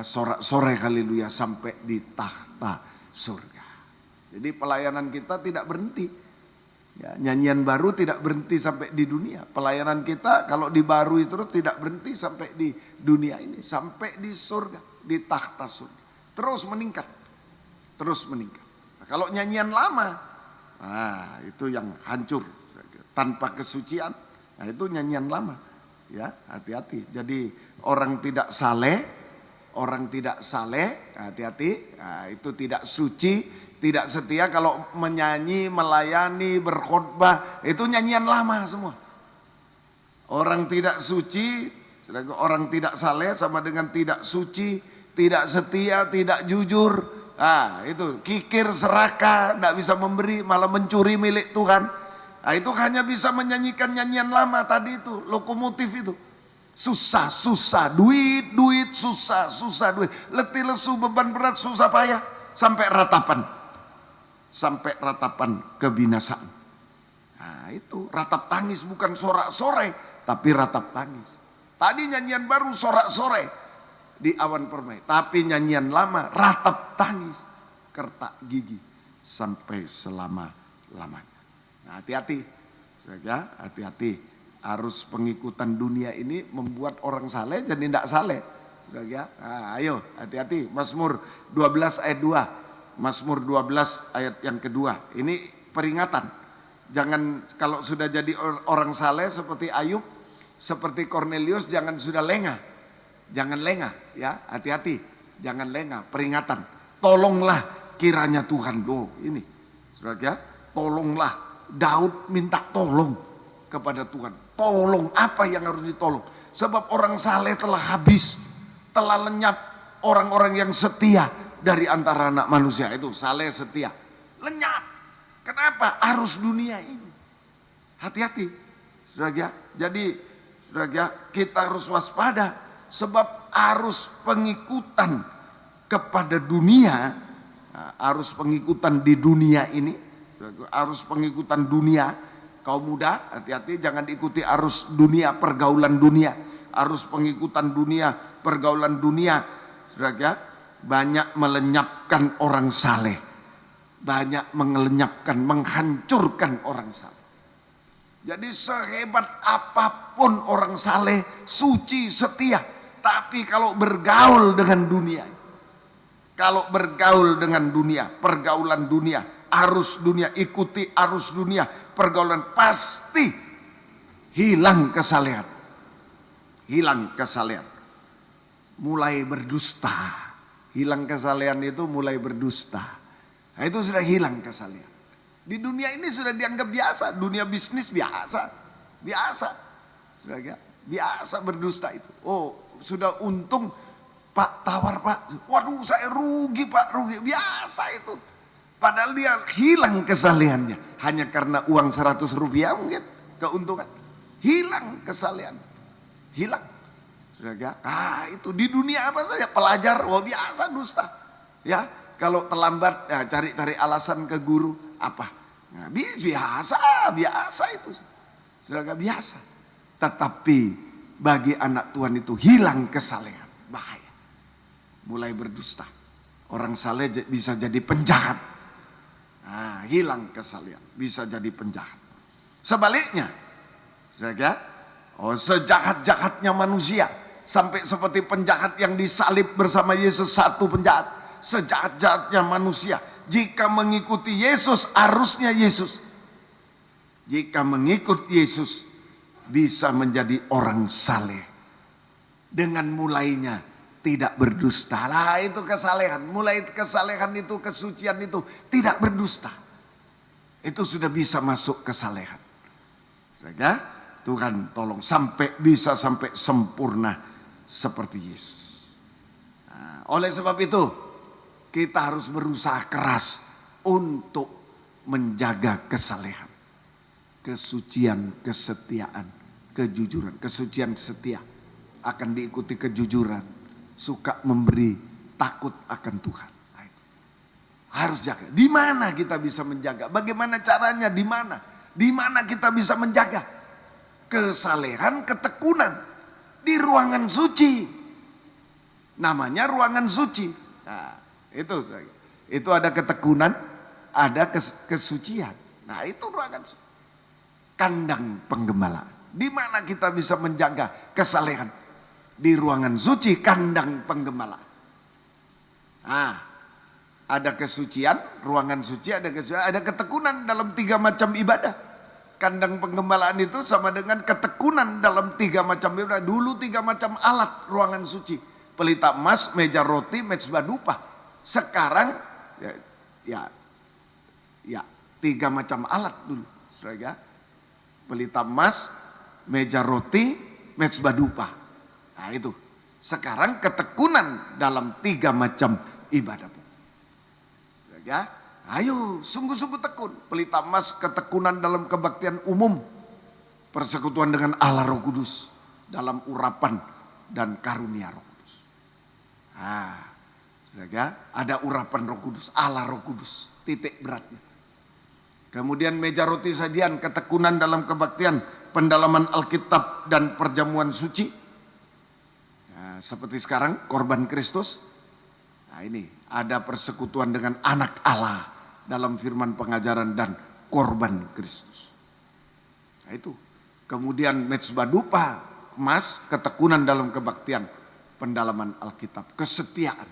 Sorak-sorai haleluya sampai di tahta surga. Jadi pelayanan kita tidak berhenti. Ya, nyanyian baru tidak berhenti sampai di dunia. Pelayanan kita kalau dibarui terus tidak berhenti sampai di dunia ini, sampai di surga, di tahta surga. Terus meningkat, terus meningkat. Nah, kalau nyanyian lama, nah itu yang hancur tanpa kesucian. Nah itu nyanyian lama. Ya, hati-hati. Jadi orang tidak saleh, hati-hati. Nah, itu tidak suci. Tidak setia kalau menyanyi, melayani, berkhotbah, itu nyanyian lama semua. Orang tidak suci, orang tidak saleh sama dengan tidak suci, tidak setia, tidak jujur. Nah, itu kikir, serakah, tidak bisa memberi, malah mencuri milik Tuhan. Nah, itu hanya bisa menyanyikan nyanyian lama tadi itu, lokomotif itu. Susah, duit, susah, duit. Letih lesu, beban berat, susah payah, sampai ratapan. Sampai ratapan kebinasaan. Nah itu ratap tangis, bukan sorak-sorai, tapi ratap tangis. Tadi nyanyian baru sorak-sorai di awan permai, tapi nyanyian lama ratap tangis, kertak gigi sampai selama-lamanya. Nah hati-hati, saudara, hati-hati. Arus pengikutan dunia ini membuat orang saleh jadi tidak saleh. Saudara, nah, ayo hati-hati. Mazmur 12 ayat 2. Mazmur 12 ayat yang kedua. Ini peringatan. Jangan kalau sudah jadi orang saleh seperti Ayub, seperti Cornelius, jangan sudah lengah. Jangan lengah ya, hati-hati. Jangan lengah, peringatan. tolonglah kiranya Tuhan. Ini saudara, tolonglah. Daud minta tolong kepada Tuhan. Tolong, apa yang harus ditolong? Sebab orang saleh telah habis, telah lenyap orang-orang yang setia dari antara anak manusia. Itu saleh setia, lenyap. Kenapa? Arus dunia ini. Hati-hati, saudara. Jadi, saudara, kita harus waspada sebab arus pengikutan kepada dunia, arus pengikutan di dunia ini, arus pengikutan dunia. Kaum muda, hati-hati, jangan diikuti arus dunia, pergaulan dunia, arus pengikutan dunia, pergaulan dunia. Saudara, banyak melenyapkan orang saleh, banyak melenyapkan, menghancurkan orang saleh. Jadi sehebat apapun orang saleh, suci, setia, tapi kalau bergaul dengan dunia, kalau bergaul dengan dunia, pergaulan dunia, arus dunia, ikuti arus dunia, pergaulan, pasti hilang kesalehan. Hilang kesalehan. Mulai berdusta. Hilang kesalehan itu mulai berdusta. Nah, itu sudah hilang kesalehan. Di dunia ini sudah dianggap biasa. Dunia bisnis biasa. Biasa. Sudah biasa berdusta itu. Oh, sudah untung Pak, tawar Pak. Waduh, saya rugi Pak, rugi. Biasa itu. Padahal dia hilang kesalehannya. Hanya karena uang 100 rupiah mungkin keuntungan. Hilang kesalehan. Hilang. Sudah, itu di dunia apa saja, pelajar, biasa dusta. Ya, kalau terlambat, ya, cari alasan ke guru, apa? Nah, biasa itu. Sudah, biasa. Tetapi bagi anak Tuhan itu hilang kesalehan, bahaya. Mulai berdusta. Orang saleh bisa jadi penjahat. Nah, hilang kesalehan, bisa jadi penjahat. Sebaliknya, sejahat-jahatnya manusia, sampai seperti penjahat yang disalib bersama Yesus, satu penjahat, sejahat-jahatnya manusia, jika mengikuti Yesus, arusnya Yesus, jika mengikut Yesus, bisa menjadi orang saleh. Dengan mulainya tidak berdusta. Lah itu kesalehan. Mulai kesalehan itu, kesucian itu, tidak berdusta. Itu sudah bisa masuk kesalehan. Tuhan tolong bisa sampai sempurna seperti Yesus. Nah, oleh sebab itu kita harus berusaha keras untuk menjaga kesalehan, kesucian, kesetiaan, kejujuran. Kesucian, setia akan diikuti kejujuran, suka memberi, takut akan Tuhan. Nah, itu harus jaga. Di mana kita bisa menjaga? Bagaimana caranya? Di mana? Di mana kita bisa menjaga kesalehan, ketekunan? Di ruangan suci. Namanya ruangan suci. Nah, itu ada ketekunan, ada kesucian. Nah, itu ruangan suci. Kandang penggembala. Di mana kita bisa menjaga kesalehan? Di ruangan suci, kandang penggembala. Nah, ada kesucian, ruangan suci, ada kesucian, ada ketekunan dalam 3 macam ibadah. Kandang penggembalaan itu sama dengan ketekunan dalam 3 macam ibadah. Dulu 3 macam alat ruangan suci. Pelita emas, meja roti, mezbah dupa. Sekarang ya 3 macam alat dulu. Pelita emas, meja roti, mezbah dupa. Nah itu. Sekarang ketekunan dalam 3 macam ibadah. Ayo sungguh-sungguh tekun. Pelita emas, ketekunan dalam kebaktian umum, persekutuan dengan Allah Roh Kudus dalam urapan dan karunia Roh Kudus. Ada urapan Roh Kudus, Allah Roh Kudus, titik beratnya. Kemudian meja roti sajian, ketekunan dalam kebaktian, pendalaman Alkitab dan perjamuan suci. Seperti sekarang korban Kristus. Nah, ini ada persekutuan dengan anak Allah dalam firman pengajaran dan korban Kristus. Nah itu. Kemudian mezbah dupa, emas, ketekunan dalam kebaktian, pendalaman Alkitab, kesetiaan.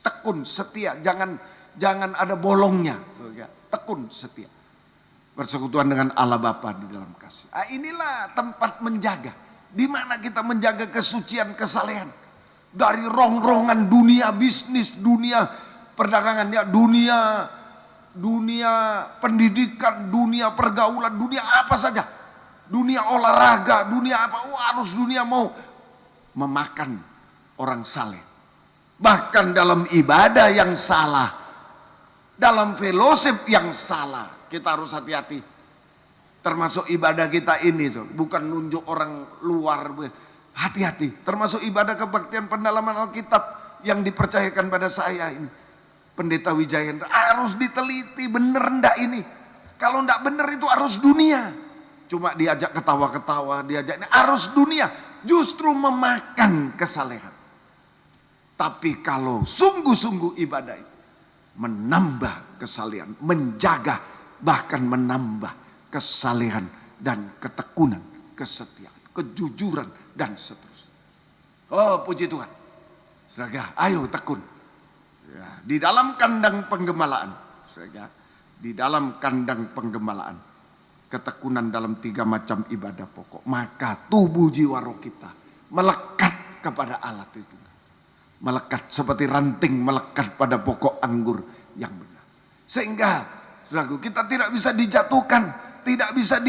Tekun, setia, jangan ada bolongnya. Tekun, setia. Persekutuan dengan Allah Bapa di dalam kasih. Nah, inilah tempat menjaga. Di mana kita menjaga kesucian, kesalehan. Dari rongrongan dunia bisnis, dunia perdagangannya, dunia pendidikan, dunia pergaulan, dunia apa saja, dunia olahraga, dunia apa, harus dunia mau memakan orang saleh. Bahkan dalam ibadah yang salah, dalam fellowship yang salah, kita harus hati-hati. Termasuk ibadah kita ini, bukan nunjuk orang luar. Hati-hati. Termasuk ibadah kebaktian pendalaman Alkitab yang dipercayakan pada saya ini, Pendeta Wijayendra, harus diteliti bener ndak ini. Kalau ndak bener itu harus dunia. Cuma diajak ketawa-ketawa, diajak ini harus dunia. Justru memakan kesalehan. Tapi kalau sungguh-sungguh ibadah itu menambah kesalehan, menjaga, bahkan menambah kesalehan dan ketekunan, kesetiaan, kejujuran dan seterusnya. Oh, puji Tuhan. Saudara, ayo tekun. Ya, di dalam kandang penggemalaan, saudara, di dalam kandang penggemalaan, ketekunan dalam 3 macam ibadah pokok, maka tubuh jiwa roh kita melekat kepada alat itu. Melekat seperti ranting melekat pada pokok anggur yang benar. Sehingga saudaraku, kita tidak bisa dijatuhkan, tidak bisa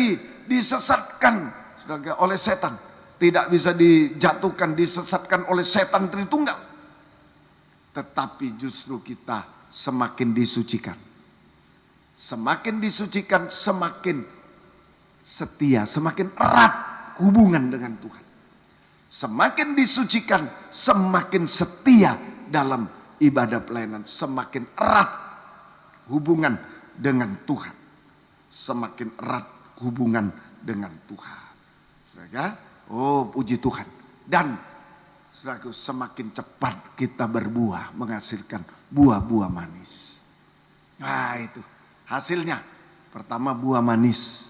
disesatkan saudara, oleh setan. Tidak bisa dijatuhkan, disesatkan oleh setan Tritunggal. Tetapi justru kita semakin disucikan. Semakin disucikan, semakin setia, semakin erat hubungan dengan Tuhan. Semakin disucikan, semakin setia dalam ibadah pelayanan, semakin erat hubungan dengan Tuhan. Semakin erat hubungan dengan Tuhan. Saudara, oh puji Tuhan. Dan saudara, semakin cepat kita berbuah, menghasilkan buah-buah manis. Nah itu hasilnya. Pertama buah manis.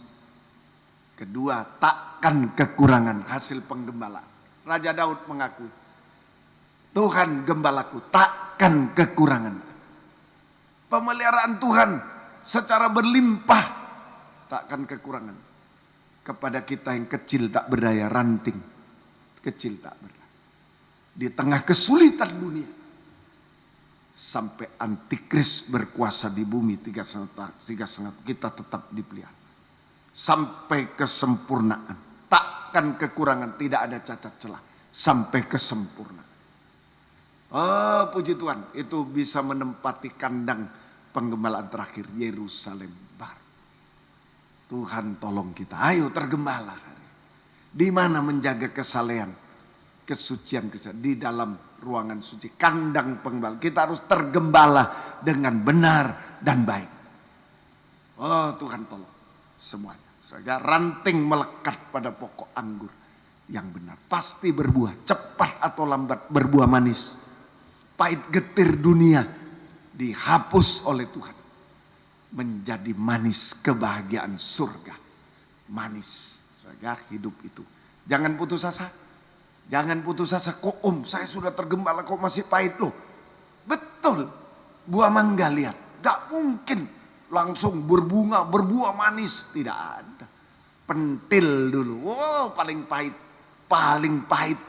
Kedua, takkan kekurangan hasil penggembala. Raja Daud mengakui, Tuhan gembalaku, takkan kekurangan. Pemeliharaan Tuhan secara berlimpah, takkan kekurangan. Kepada kita yang kecil tak berdaya, ranting kecil tak berdaya. Di tengah kesulitan dunia, sampai antikris berkuasa di bumi 3,5 kita tetap dipelihara. Sampai kesempurnaan. Takkan kekurangan, tidak ada cacat celah. Sampai kesempurnaan. Oh puji Tuhan, itu bisa menempati kandang penggembalaan terakhir Yerusalem baru. Tuhan tolong kita, ayo tergembala. Di mana menjaga kesalehan, kesucian, di dalam ruangan suci, kandang penggembala. Kita harus tergembala dengan benar dan baik. Oh Tuhan tolong semuanya. Saudara, ranting melekat pada pokok anggur yang benar. Pasti berbuah, cepat atau lambat berbuah manis. Pahit getir dunia dihapus oleh Tuhan. Menjadi manis kebahagiaan surga. Manis, saudara, hidup itu. Jangan putus asa. Jangan putus asa, kok saya sudah tergembala kok masih pahit loh. Betul, buah mangga lihat. Tidak mungkin langsung berbunga, berbuah manis. Tidak ada. Pentil dulu. Wow, paling pahit. Paling pahit.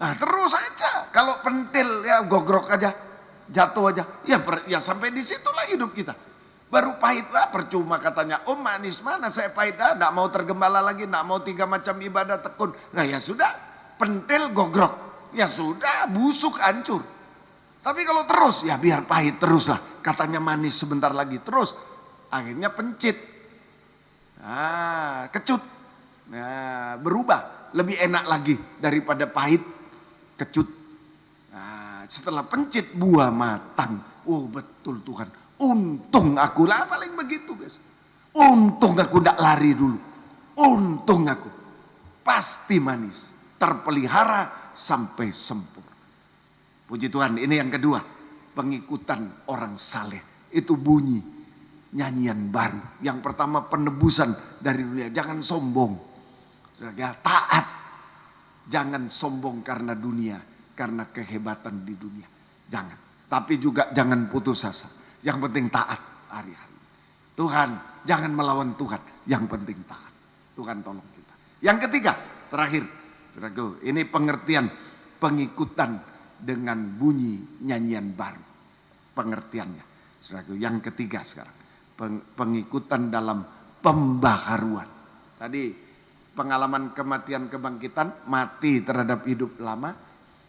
Nah terus aja. Kalau pentil ya gogrok aja. Jatuh aja. Ya sampai di situlah hidup kita. Baru pahit lah, percuma katanya. Oh manis mana saya pahit. Tidak mau tergembala lagi. Tidak mau 3 macam ibadah tekun. Nah ya sudah. Pentil gogrok. Ya sudah, busuk, hancur. Tapi kalau terus, ya biar pahit teruslah. Katanya manis sebentar lagi. Terus akhirnya pencit. Nah, kecut. Nah, berubah. Lebih enak lagi daripada pahit, kecut. Nah, setelah pencit buah matang. Oh betul Tuhan. Untung aku lah, paling begitu guys. Untung aku tidak lari dulu. Untung aku. Pasti manis. Terpelihara sampai sempurna. Puji Tuhan, ini yang kedua. Pengikutan orang saleh. Itu bunyi nyanyian baru. Yang pertama penebusan dari dunia. Jangan sombong. Taat. Jangan sombong karena dunia. Karena kehebatan di dunia. Jangan. Tapi juga jangan putus asa. Yang penting taat hari-hari. Tuhan, jangan melawan Tuhan. Yang penting taat. Tuhan tolong kita. Yang ketiga, terakhir. Ini pengertian pengikutan dengan bunyi nyanyian baru. pengertiannya. Saudaraku, yang ketiga sekarang, pengikutan dalam pembaharuan. Tadi pengalaman kematian kebangkitan, mati terhadap hidup lama,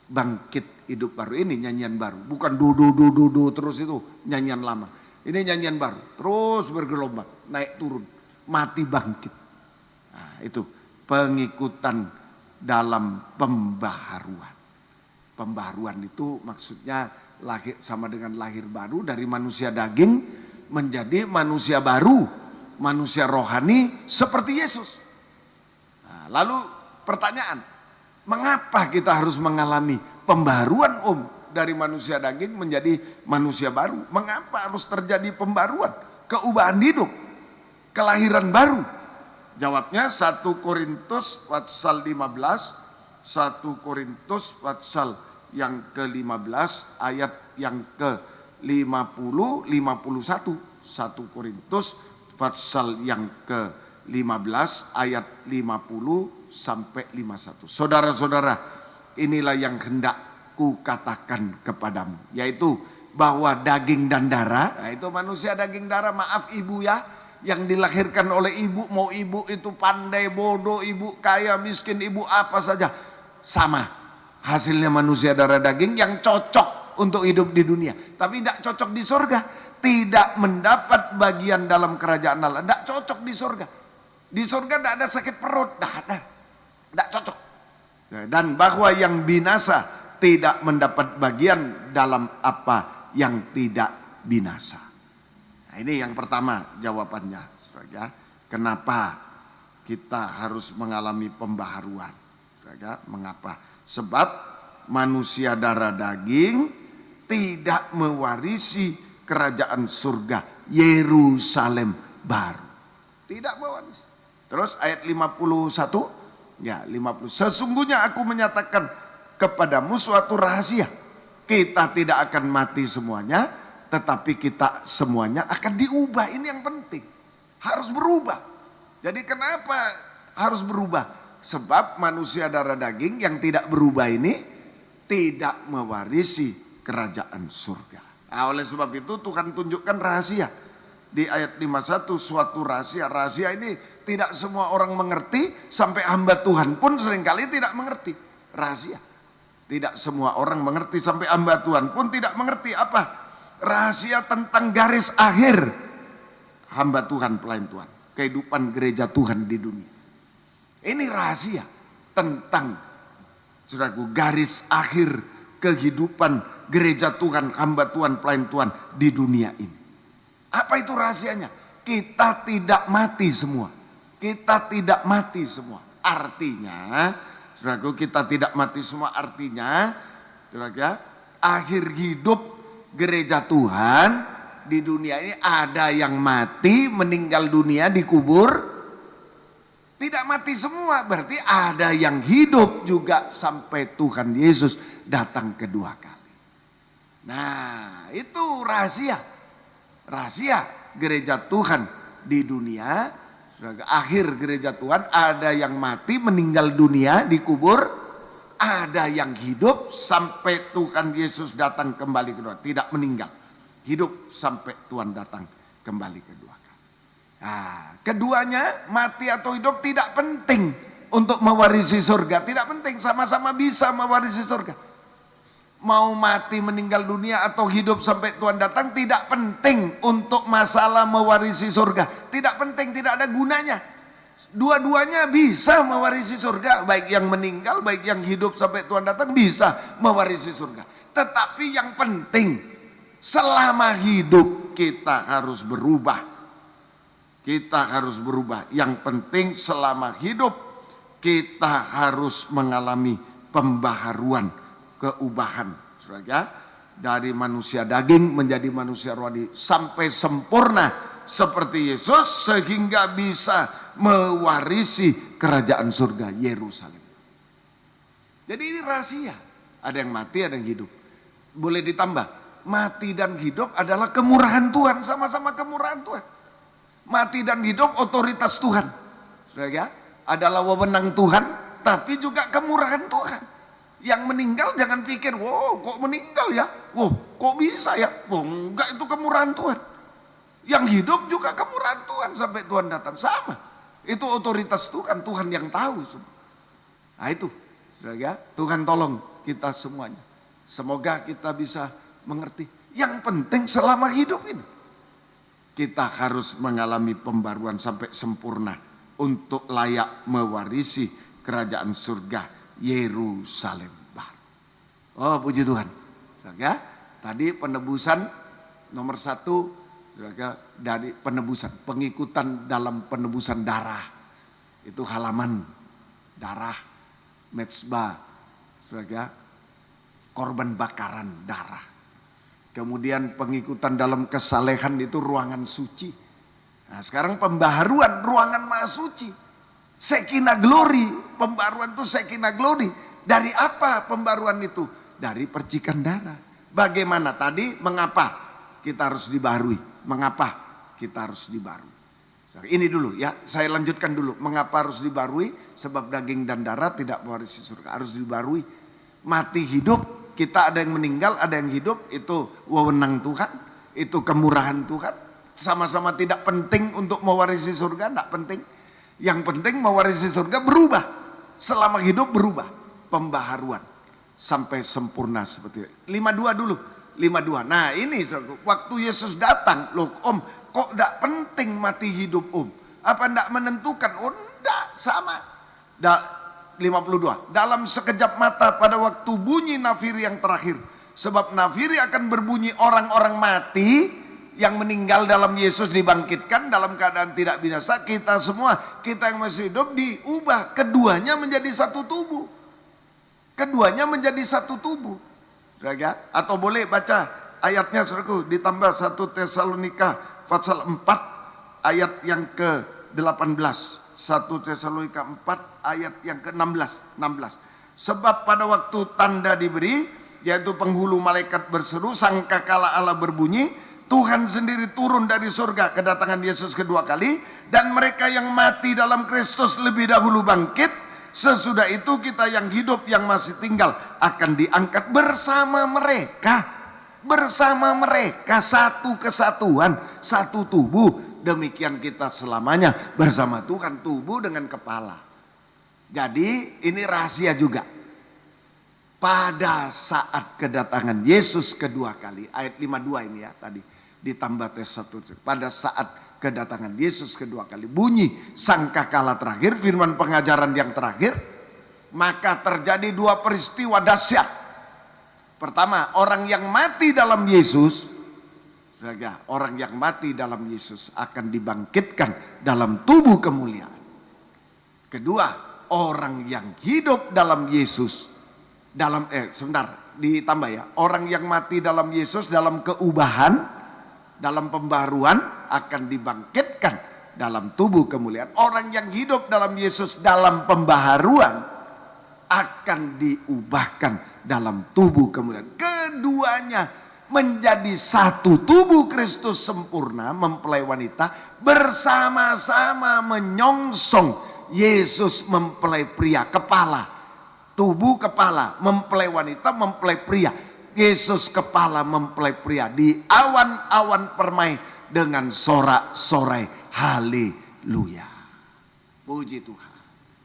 bangkit hidup baru. Ini nyanyian baru, bukan du terus itu nyanyian lama. Ini nyanyian baru, terus bergelombang, naik turun, mati bangkit. Nah, itu pengikutan dalam pembaharuan. Pembaharuan itu maksudnya lahir, sama dengan lahir baru dari manusia daging menjadi manusia baru, manusia rohani seperti Yesus. Nah, lalu pertanyaan, mengapa kita harus mengalami pembaharuan dari manusia daging menjadi manusia baru? Mengapa harus terjadi pembaruan, keubahan hidup, kelahiran baru? Jawabnya 1 Korintus pasal 15, 1 Korintus pasal yang ke-15 ayat yang ke-50, 51. 1 Korintus pasal yang ke-15 ayat 50 sampai 51. Saudara-saudara, inilah yang hendak ku katakan kepadamu, yaitu bahwa daging dan darah, nah itu manusia daging darah, maaf ibu ya, yang dilahirkan oleh ibu, mau ibu itu pandai, bodoh, ibu kaya, miskin, ibu apa saja, sama hasilnya manusia darah daging yang cocok untuk hidup di dunia, tapi tidak cocok di surga, tidak mendapat bagian dalam kerajaan Allah, tidak cocok di surga. Di surga tidak ada sakit perut, tidak cocok. Dan bahwa yang binasa tidak mendapat bagian dalam apa yang tidak binasa. Nah, ini yang pertama jawabannya, saudara. Kenapa kita harus mengalami pembaharuan? Saudara, mengapa? Sebab manusia darah daging tidak mewarisi kerajaan surga Yerusalem baru. Tidak mewarisi. Terus ayat 51, ya 50. Sesungguhnya aku menyatakan kepadamu suatu rahasia. Kita tidak akan mati semuanya, tetapi kita semuanya akan diubah. Ini yang penting. Harus berubah. Jadi kenapa harus berubah? Sebab manusia darah daging yang tidak berubah ini tidak mewarisi kerajaan surga. Nah, oleh sebab itu Tuhan tunjukkan rahasia. Di ayat 51 suatu rahasia. Rahasia ini tidak semua orang mengerti, sampai hamba Tuhan pun seringkali tidak mengerti. Rahasia. Tidak semua orang mengerti, sampai hamba Tuhan pun tidak mengerti. Apa? Rahasia tentang garis akhir hamba Tuhan, pelayan Tuhan, kehidupan gereja Tuhan di dunia. Ini rahasia tentang, saudaraku, garis akhir kehidupan gereja Tuhan, hamba Tuhan, pelayan Tuhan di dunia ini. Apa itu rahasianya? Kita tidak mati semua. Kita tidak mati semua. Artinya, saudaraku, kita tidak mati semua artinya, saudaraku, akhir hidup gereja Tuhan di dunia ini ada yang mati, meninggal dunia, dikubur. Tidak mati semua, berarti ada yang hidup juga sampai Tuhan Yesus datang kedua kali. Nah, itu rahasia. Rahasia gereja Tuhan di dunia. Akhir gereja Tuhan ada yang mati, meninggal dunia, dikubur. Ada yang hidup sampai Tuhan Yesus datang kembali kedua. Tidak meninggal, hidup sampai Tuhan datang kembali kedua kali. Nah, keduanya mati atau hidup tidak penting untuk mewarisi surga. Tidak penting, sama-sama bisa mewarisi surga. Mau mati meninggal dunia atau hidup sampai Tuhan datang tidak penting untuk masalah mewarisi surga. Tidak penting, tidak ada gunanya. Dua-duanya bisa mewarisi surga. Baik yang meninggal, baik yang hidup sampai Tuhan datang bisa mewarisi surga. Tetapi yang penting, selama hidup kita harus berubah. Kita harus berubah. Yang penting selama hidup kita harus mengalami pembaharuan, keubahan. Saudara, dari manusia daging menjadi manusia rohani sampai sempurna seperti Yesus sehingga bisa mewarisi kerajaan surga Yerusalem. Jadi ini rahasia. Ada yang mati, ada yang hidup. Boleh ditambah, mati dan hidup adalah kemurahan Tuhan, sama-sama kemurahan Tuhan. Mati dan hidup otoritas Tuhan, saudara, adalah wewenang Tuhan, tapi juga kemurahan Tuhan. Yang meninggal jangan pikir, wow kok meninggal ya, wow kok Kok bisa ya? Oh, enggak, itu kemurahan Tuhan. Yang hidup juga kemurahan Tuhan sampai Tuhan datang. Sama. Itu otoritas Tuhan, Tuhan yang tahu semua. Nah itu, saudara ya, Tuhan tolong kita semuanya. Semoga kita bisa mengerti. Yang penting selama hidup ini, kita harus mengalami pembaruan sampai sempurna untuk layak mewarisi kerajaan surga Yerusalem baru. Oh puji Tuhan. Saudara ya, tadi penebusan nomor 1, saudara ya, dari penebusan, pengikutan dalam penebusan darah. Itu halaman darah, mezbah, saudara ya, korban bakaran darah. Kemudian pengikutan dalam kesalehan itu ruangan suci. Nah sekarang pembaharuan ruangan maha suci. Shekinah glory, pembaruan itu Shekinah glory. Dari apa pembaruan itu? Dari percikan darah. Bagaimana tadi? Mengapa kita harus dibaharui? Mengapa kita harus dibaharui? Nah, ini dulu ya, saya lanjutkan dulu. Mengapa harus dibaharui? Sebab daging dan darah tidak mewarisi surga. Harus dibaharui. Mati hidup. Kita ada yang meninggal, ada yang hidup, itu wewenang Tuhan, itu kemurahan Tuhan. Sama-sama tidak penting untuk mewarisi surga, tidak penting. Yang penting mewarisi surga berubah. Selama hidup berubah. Pembaharuan. Sampai sempurna seperti itu. 52 dulu. 52. Nah ini waktu Yesus datang, loh om, kok tidak penting mati hidup om? Apa tidak menentukan? Oh tidak, sama. 52. Dalam sekejap mata pada waktu bunyi nafiri yang terakhir. Sebab nafiri akan berbunyi, orang-orang mati yang meninggal dalam Yesus dibangkitkan dalam keadaan tidak binasa. Kita semua, kita yang masih hidup diubah. Keduanya menjadi satu tubuh. Keduanya menjadi satu tubuh. Saudara, atau boleh baca ayatnya saudaraku, ditambah 1 Tesalonika pasal 4 ayat yang ke-18. 1 Tesalonika 4 ayat yang ke-16. Sebab pada waktu tanda diberi, yaitu penghulu malaikat berseru, sangkakala Allah berbunyi, Tuhan sendiri turun dari surga, kedatangan Yesus kedua kali, dan mereka yang mati dalam Kristus lebih dahulu bangkit. Sesudah itu kita yang hidup, yang masih tinggal, akan diangkat bersama mereka. Bersama mereka, satu kesatuan, satu tubuh. Demikian kita selamanya bersama Tuhan, tubuh dengan kepala. Jadi ini rahasia juga. Pada saat kedatangan Yesus kedua kali, ayat 52 ini ya tadi, ditambah tes 1. Pada saat kedatangan Yesus kedua kali, bunyi sangkakala terakhir, firman pengajaran yang terakhir, maka terjadi 2 peristiwa dahsyat. Pertama, orang yang mati dalam Yesus, orang yang mati dalam Yesus akan dibangkitkan dalam tubuh kemuliaan. Kedua, orang yang hidup dalam Yesus ditambah ya, orang yang mati dalam Yesus dalam keubahan, dalam pembaruan akan dibangkitkan dalam tubuh kemuliaan. Orang yang hidup dalam Yesus dalam pembaharuan akan diubahkan dalam tubuh kemuliaan. Keduanya menjadi satu tubuh Kristus sempurna, mempelai wanita bersama-sama menyongsong Yesus mempelai pria, kepala, tubuh kepala, mempelai wanita, mempelai pria, Yesus kepala, mempelai pria, di awan-awan permai dengan sorak-sorai haleluya. Puji Tuhan.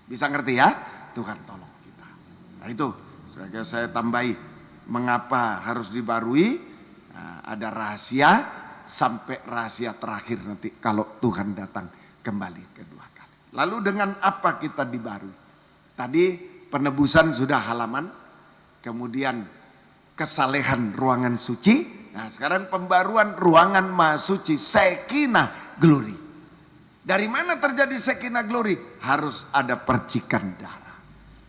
Bisa ngerti ya? Tuhan tolong kita. Nah itu saya tambahi, mengapa harus dibarui. Nah, ada rahasia sampai rahasia terakhir nanti kalau Tuhan datang kembali kedua kali. Lalu dengan apa kita dibarui? Tadi penebusan sudah halaman, kemudian kesalehan ruangan suci. Nah sekarang pembaruan ruangan maha suci, Shekinah glory. Dari mana terjadi Shekinah glory? Harus ada percikan darah.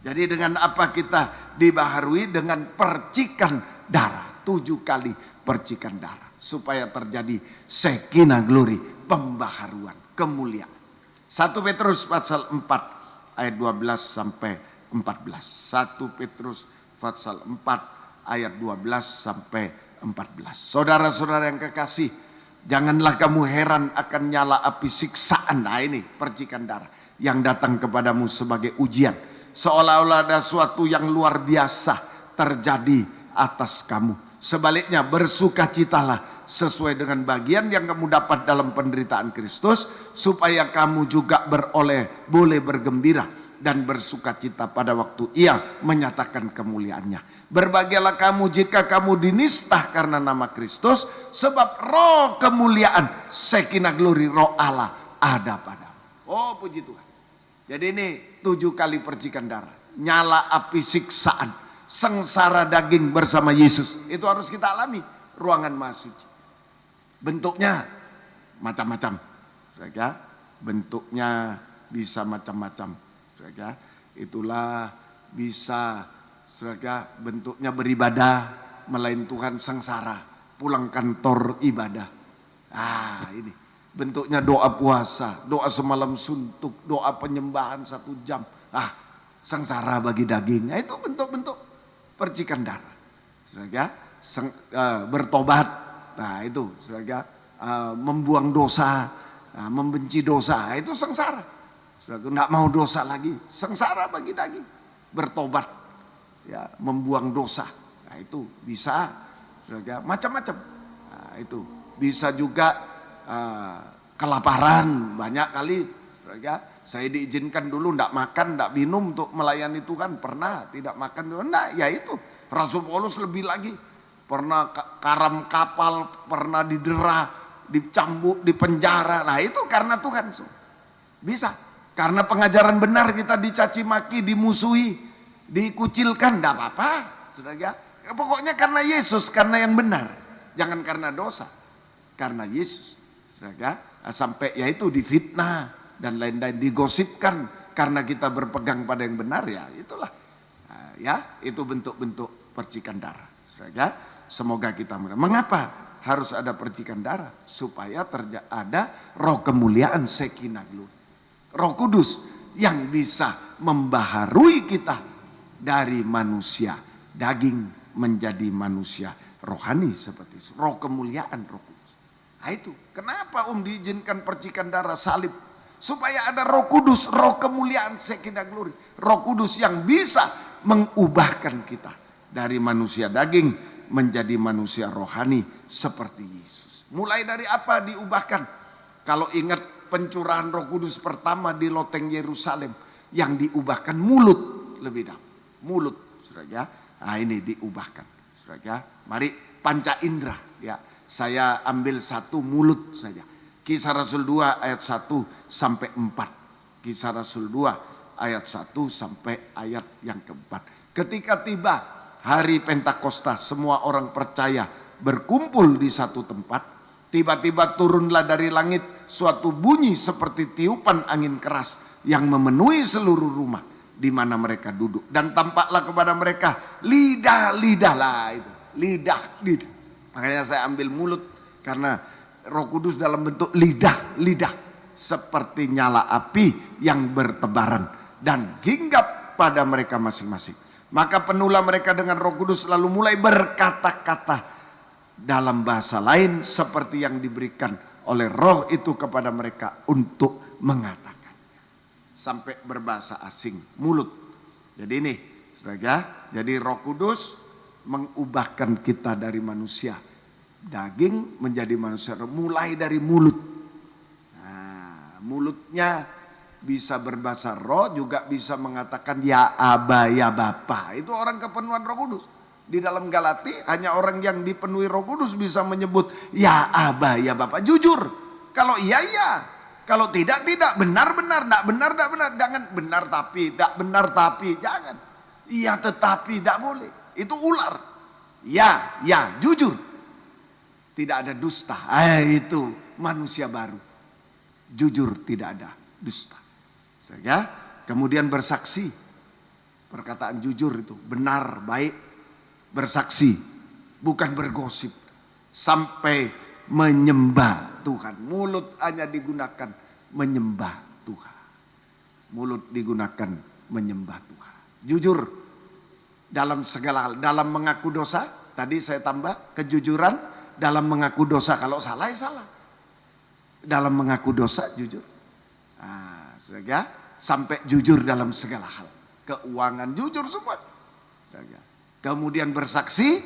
Jadi dengan apa kita dibaharui? Dengan percikan darah. 7 kali percikan darah. Supaya terjadi Shekinah glory, pembaharuan, kemuliaan. 1 Petrus pasal 4 ayat 12 sampai 14. 1 Petrus pasal 4 ayat 12 sampai 14. Saudara-saudara yang kekasih, janganlah kamu heran akan nyala api siksaan. Nah ini percikan darah yang datang kepadamu sebagai ujian. Seolah-olah ada suatu yang luar biasa terjadi atas kamu. Sebaliknya bersukacitalah sesuai dengan bagian yang kamu dapat dalam penderitaan Kristus, supaya kamu juga boleh bergembira dan bersukacita pada waktu Ia menyatakan kemuliaannya. Berbahagialah kamu jika kamu dinista karena nama Kristus, sebab roh kemuliaan, Shekinah glory, roh Allah ada padamu. Oh, puji Tuhan. Jadi ini 7 kali percikan darah, nyala api siksaan, sengsara daging bersama Yesus. Itu harus kita alami. Ruangan Maha Suci. Bentuknya macam-macam. Saudara, bentuknya bisa macam-macam. Saudara, itulah bisa, saudara, bentuknya beribadah, melain Tuhan sengsara, pulang kantor ibadah. Ini bentuknya doa puasa, doa semalam suntuk, doa penyembahan 1 jam. Sengsara bagi dagingnya. Itu bentuk-bentuk percikan darah. Saudara, bertobat. Nah, itu saudara, membuang dosa, membenci dosa, itu sengsara. Saudara, enggak mau dosa lagi, sengsara bagi daging. Bertobat, ya, membuang dosa. Nah, itu bisa, saudara, macam-macam. Nah, itu bisa juga kelaparan. Banyak kali, saudara, saya diizinkan dulu enggak makan, enggak minum untuk melayani Tuhan. Pernah tidak makan, enggak, ya itu. Rasul Paulus lebih lagi. Pernah karam kapal, pernah didera, dicambuk, dipenjara. Nah, itu karena Tuhan. Bisa. Karena pengajaran benar kita dicaci maki, dimusuhi, dikucilkan, enggak apa-apa. Saudara, pokoknya karena Yesus, karena yang benar. Jangan karena dosa. Karena Yesus. Saudara, sampai yaitu difitnah dan lain-lain, digosipkan karena kita berpegang pada yang benar, ya itulah. Ya, itu bentuk-bentuk percikan darah. Saudara, semoga kita mengapa harus ada percikan darah? Supaya ada roh kemuliaan, Shekinah glory, Roh Kudus yang bisa membaharui kita dari manusia daging menjadi manusia rohani seperti itu. Roh kemuliaan, Roh Kudus. Nah, itu kenapa diizinkan percikan darah salib? Supaya ada Roh Kudus, roh kemuliaan, Shekinah glory, Roh Kudus yang bisa mengubahkan kita dari manusia daging menjadi manusia rohani seperti Yesus. Mulai dari apa diubahkan? Kalau ingat pencurahan Roh Kudus pertama di loteng Yerusalem, yang diubahkan mulut lebih dahulu. Mulut, saudara. Nah, ini diubahkan, saudara. Mari panca indera, ya. Saya ambil 1 mulut saja. Kisah Rasul 2 ayat 1 sampai 4. Kisah Rasul 2 ayat 1 sampai ayat yang keempat. Ketika tiba hari Pentakosta, semua orang percaya berkumpul di satu tempat. Tiba-tiba turunlah dari langit suatu bunyi seperti tiupan angin keras yang memenuhi seluruh rumah di mana mereka duduk. Dan tampaklah kepada mereka lidah-lidah, lah itu. Lidah-lidah. Makanya saya ambil mulut, karena Roh Kudus dalam bentuk lidah-lidah seperti nyala api yang bertebaran dan hinggap pada mereka masing-masing. Maka penuhlah mereka dengan Roh Kudus, lalu mulai berkata-kata dalam bahasa lain seperti yang diberikan oleh Roh itu kepada mereka untuk mengatakannya. Sampai berbahasa asing, mulut. Jadi ini, saudara, jadi Roh Kudus mengubahkan kita dari manusia daging menjadi manusia roh, mulai dari mulut. Nah, mulutnya bisa berbahasa roh, juga bisa mengatakan ya Aba, ya Bapa. Itu orang kepenuhan Roh Kudus. Di dalam Galati hanya orang yang dipenuhi Roh Kudus bisa menyebut ya Aba, ya Bapa. Jujur. Kalau iya, iya. Kalau tidak, tidak. Benar, benar. Tidak benar, tidak benar. Jangan benar tapi, tidak benar tapi. Jangan. Iya tetapi, tidak boleh. Itu ular. Ya, ya, jujur. Tidak ada dusta. Itu manusia baru. Jujur, tidak ada dusta. Ya, kemudian bersaksi. Perkataan jujur itu benar, baik. Bersaksi, bukan bergosip. Sampai menyembah Tuhan. Mulut hanya digunakan menyembah Tuhan. Mulut digunakan menyembah Tuhan. Jujur dalam segala hal. Dalam mengaku dosa, tadi saya tambah kejujuran. Dalam mengaku dosa, kalau salah ya salah. Dalam mengaku dosa, jujur. Nah, saudara, sampai jujur dalam segala hal. Keuangan, jujur semua. Saudara. Kemudian bersaksi,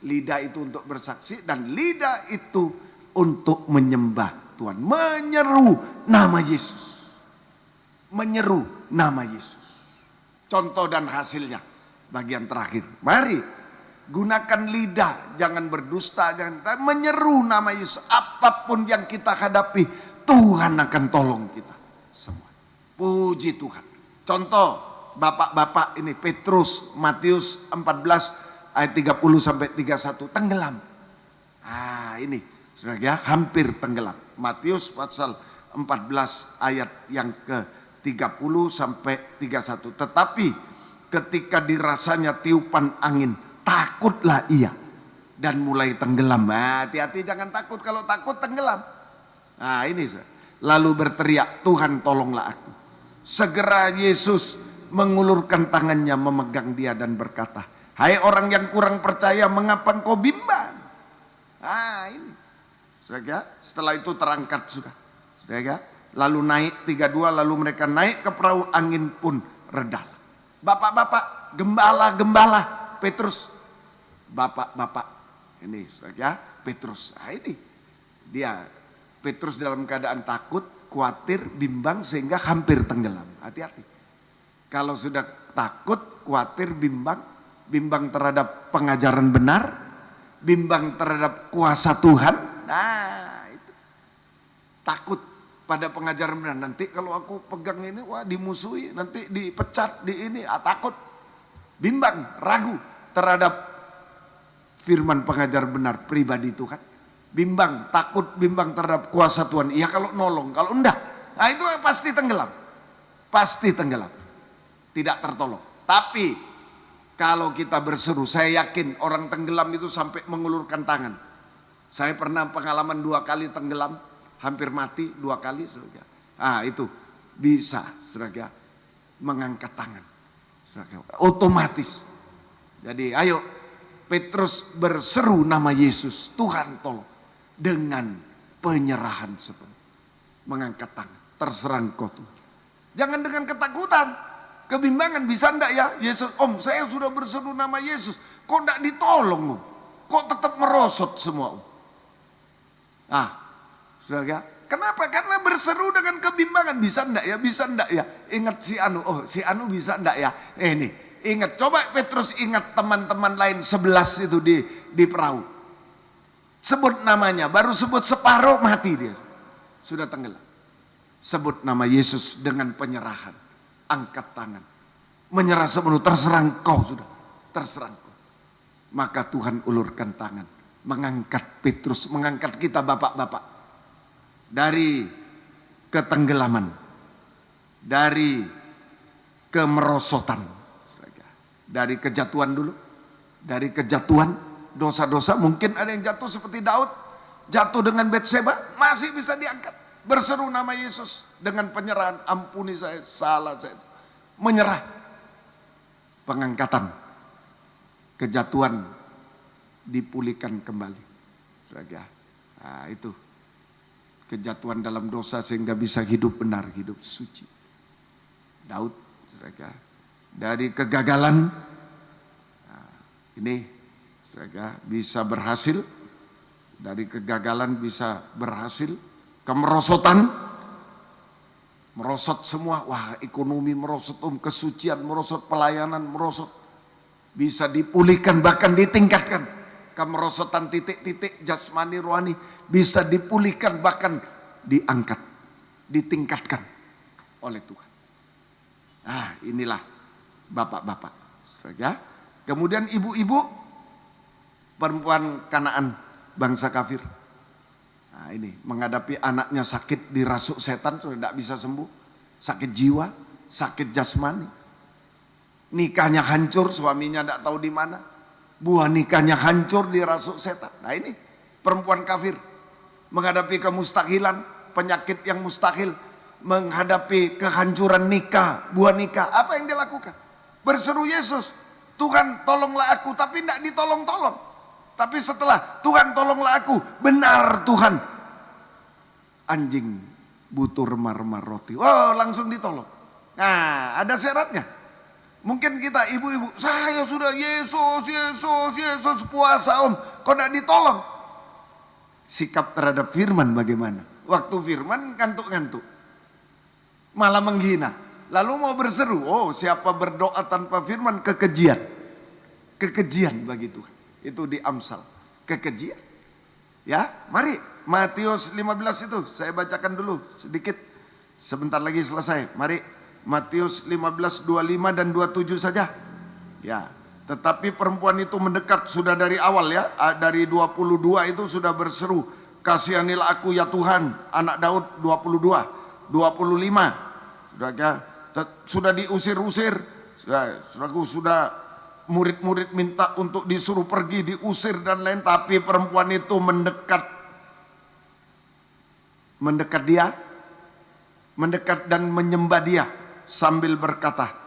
Lidah itu untuk bersaksi dan lidah itu untuk menyembah Tuhan. Menyeru nama Yesus. Menyeru nama Yesus. Contoh dan hasilnya. Bagian terakhir. Mari gunakan lidah. Jangan berdusta. Jangan menyeru nama Yesus. Apapun yang kita hadapi, Tuhan akan tolong kita semua. Puji Tuhan. Contoh bapak-bapak ini Petrus, Matius 14 ayat 30 sampai 31 tenggelam. Ini saudara ya, hampir tenggelam. Matius pasal 14 ayat yang ke 30 sampai 31. Tetapi ketika dirasanya tiupan angin, takutlah ia dan mulai tenggelam. Hati-hati jangan takut, kalau takut tenggelam. Ini lalu berteriak, Tuhan tolonglah aku. Segera Yesus mengulurkan tangannya memegang dia dan berkata, hai orang yang kurang percaya, mengapa engkau bimbang? Ini. Saudara, setelah itu terangkat sudah. Saudara, lalu naik 32, lalu mereka naik ke perahu, angin pun reda. Bapak-bapak, gembala-gembala, Petrus. Bapak-bapak, ini saudara, Petrus. Ini dia, Petrus dalam keadaan takut, khawatir, bimbang sehingga hampir tenggelam. Hati-hati. Kalau sudah takut, khawatir, bimbang terhadap pengajaran benar, bimbang terhadap kuasa Tuhan. Itu takut pada pengajaran benar. Nanti kalau aku pegang ini, dimusuhi, nanti dipecat, takut, bimbang, ragu terhadap firman pengajar benar pribadi Tuhan. Bimbang, takut, bimbang terhadap kuasa Tuhan. Iya kalau nolong, kalau enggak, itu pasti tenggelam. Pasti tenggelam. Tidak tertolong. Tapi kalau kita berseru, saya yakin orang tenggelam itu sampai mengulurkan tangan. Saya pernah pengalaman 2 kali tenggelam, hampir mati 2 kali, saudara. Itu bisa, saudara, mengangkat tangan, saudara, otomatis. Jadi, ayo, Petrus berseru nama Yesus, Tuhan tolong, dengan penyerahan sepenuhnya, mengangkat tangan, terserah Engkau Tuhan. Jangan dengan ketakutan. Kebimbangan, bisa enggak ya Yesus, Om saya sudah berseru nama Yesus, kok enggak ditolong Om? Kok tetap merosot semua Om? Saudara, kenapa? Karena berseru dengan kebimbangan, bisa enggak ya, bisa enggak ya? Ingat si Anu bisa enggak ya? Ini, ingat, coba Petrus ingat teman-teman lain 11 itu di perahu. Sebut namanya, baru sebut separuh mati dia. Sudah tenggelam. Sebut nama Yesus dengan penyerahan. Angkat tangan, menyerah sepenuh, terserah Engkau sudah, terserah Engkau. Maka Tuhan ulurkan tangan, mengangkat Petrus, mengangkat kita bapak-bapak dari ketenggelaman, dari kemerosotan, dari kejatuhan dulu, dari kejatuhan dosa-dosa. Mungkin ada yang jatuh seperti Daud, jatuh dengan Betseba, masih bisa diangkat. Berseru nama Yesus dengan penyerahan, ampuni saya, salah saya. Menyerah. Pengangkatan. Kejatuhan dipulihkan kembali. Itu. Kejatuhan dalam dosa sehingga bisa hidup benar, hidup suci. Daud, dari kegagalan, ini bisa berhasil. Dari kegagalan bisa berhasil. Kemerosotan, merosot semua, ekonomi merosot, kesucian merosot, pelayanan merosot, bisa dipulihkan bahkan ditingkatkan. Kemerosotan titik-titik jasmani rohani bisa dipulihkan bahkan diangkat, ditingkatkan oleh Tuhan. Inilah bapak-bapak, ya. Kemudian ibu-ibu, perempuan Kanaan, bangsa kafir. Ini menghadapi anaknya sakit dirasuk setan, sudah tidak bisa sembuh, sakit jiwa, sakit jasmani, nikahnya hancur, suaminya tidak tahu di mana, buah nikahnya hancur dirasuk setan. Ini perempuan kafir menghadapi kemustahilan, penyakit yang mustahil, menghadapi kehancuran nikah, buah nikah. Apa yang dia lakukan? Berseru Yesus, Tuhan tolonglah aku, tapi tidak ditolong-tolong. Tapi setelah Tuhan tolonglah aku, benar Tuhan, anjing butuh remah-remah roti, langsung ditolong. Ada syaratnya. Mungkin kita ibu-ibu, saya sudah Yesus puasa om, kok tidak ditolong? Sikap terhadap firman bagaimana? Waktu firman ngantuk-ngantuk, malah menghina. Lalu mau berseru, oh siapa berdoa tanpa firman kekejian. Kekejian bagi Tuhan. Itu di Amsal, kekejian. Ya, mari Matius 15 itu saya bacakan dulu sedikit. Sebentar lagi selesai. Mari Matius 15, 25 dan 27 saja. Ya, tetapi perempuan itu mendekat sudah dari awal ya. Dari 22 itu sudah berseru, kasihanilah aku ya Tuhan, anak Daud 22. 25. Sudah diusir-usir. Sudah murid-murid minta untuk disuruh pergi, diusir dan lain. Tapi perempuan itu mendekat dia, mendekat dan menyembah dia sambil berkata,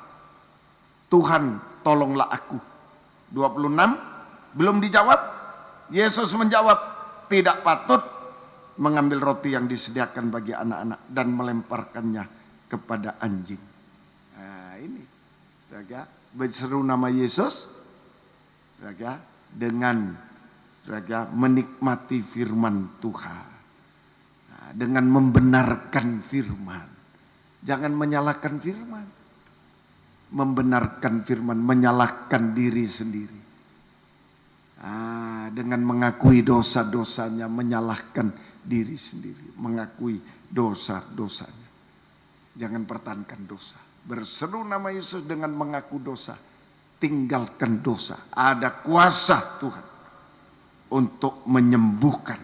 Tuhan tolonglah aku. 26, belum dijawab. Yesus menjawab, tidak patut mengambil roti yang disediakan bagi anak-anak dan melemparkannya kepada anjing. Nah ini, berseru nama Yesus, dengan menikmati firman Tuhan, dengan membenarkan firman. Jangan menyalahkan firman. Membenarkan firman, menyalahkan diri sendiri. Dengan mengakui dosa-dosanya, menyalahkan diri sendiri, mengakui dosa-dosanya. Jangan pertahankan dosa. Berseru nama Yesus dengan mengaku dosa. Tinggalkan dosa. Ada kuasa Tuhan untuk menyembuhkan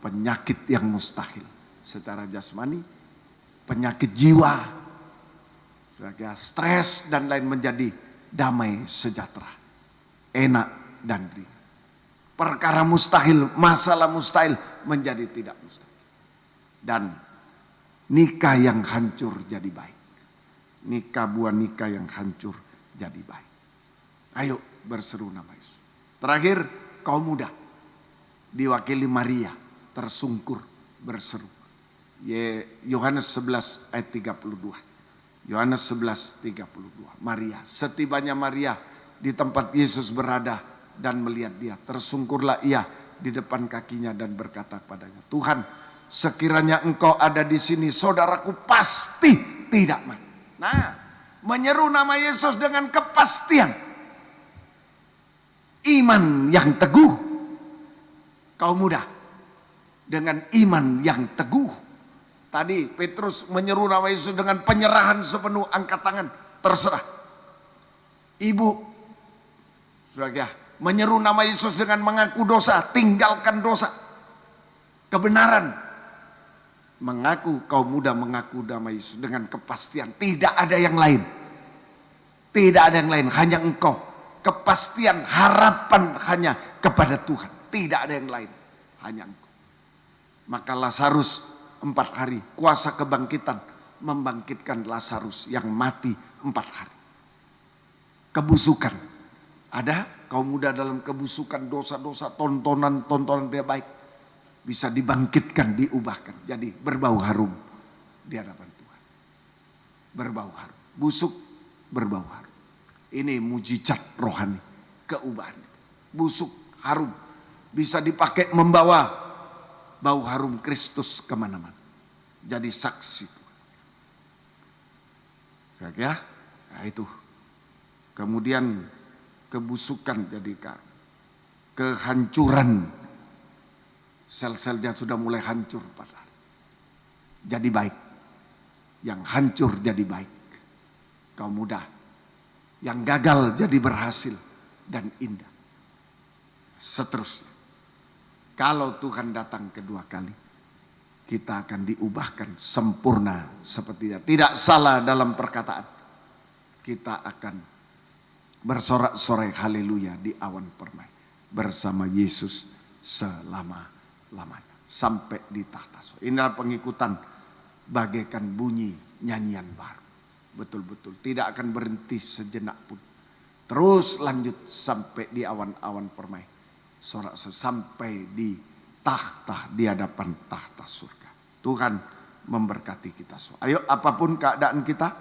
penyakit yang mustahil secara jasmani, penyakit jiwa, stres dan lain menjadi damai sejahtera, enak dan ringan. Perkara mustahil, masalah mustahil menjadi tidak mustahil. Dan nikah yang hancur jadi baik. Buah nikah yang hancur jadi baik. Ayo berseru nama Yesus. Terakhir, kaum muda diwakili Maria tersungkur berseru. Yohanes 11 ayat 32. Yohanes 11 32. Maria, setibanya Maria di tempat Yesus berada dan melihat dia, tersungkurlah ia di depan kakinya dan berkata padanya, Tuhan, sekiranya engkau ada di sini, saudaraku pasti tidak mati. Nah, menyeru nama Yesus dengan kepastian. Iman yang teguh. Kaum muda, dengan iman yang teguh. Tadi Petrus menyeru nama Yesus dengan penyerahan sepenuh, angkat tangan, terserah. Ibu, saudara, menyeru nama Yesus dengan mengaku dosa, tinggalkan dosa. Kebenaran. Mengaku, kaum muda mengaku nama Yesus dengan kepastian. Tidak ada yang lain. Tidak ada yang lain, hanya engkau. Kepastian, harapan hanya kepada Tuhan. Tidak ada yang lain, hanya engkau. Maka Lazarus 4 hari, kuasa kebangkitan membangkitkan Lazarus yang mati 4 hari. Kebusukan, ada kaum muda dalam kebusukan, dosa-dosa, tontonan tidak baik, bisa dibangkitkan, diubahkan, jadi berbau harum di hadapan Tuhan. Berbau harum, busuk berbau harum. Ini mujizat rohani, keubahan. Busuk harum bisa dipakai membawa bau harum Kristus kemana-mana. Jadi saksi Tuhan. Ya, nah itu. Kemudian kebusukan jadi kehancuran. Sel-selnya sudah mulai hancur padahal. Jadi baik. Yang hancur jadi baik. Kaum muda. Yang gagal jadi berhasil dan indah. Seterusnya. Kalau Tuhan datang kedua kali, kita akan diubahkan sempurna seperti dia. Tidak salah dalam perkataan. Kita akan bersorak-sorai haleluya di awan permai bersama Yesus selama-lamanya sampai di tahta surga. Inilah pengikutan bagaikan bunyi nyanyian baru. Betul-betul tidak akan berhenti sejenak pun. Terus lanjut sampai di awan-awan permai. Sorak sampai di tahta, di hadapan tahta surga. Tuhan memberkati kita semua. Ayo, apapun keadaan kita,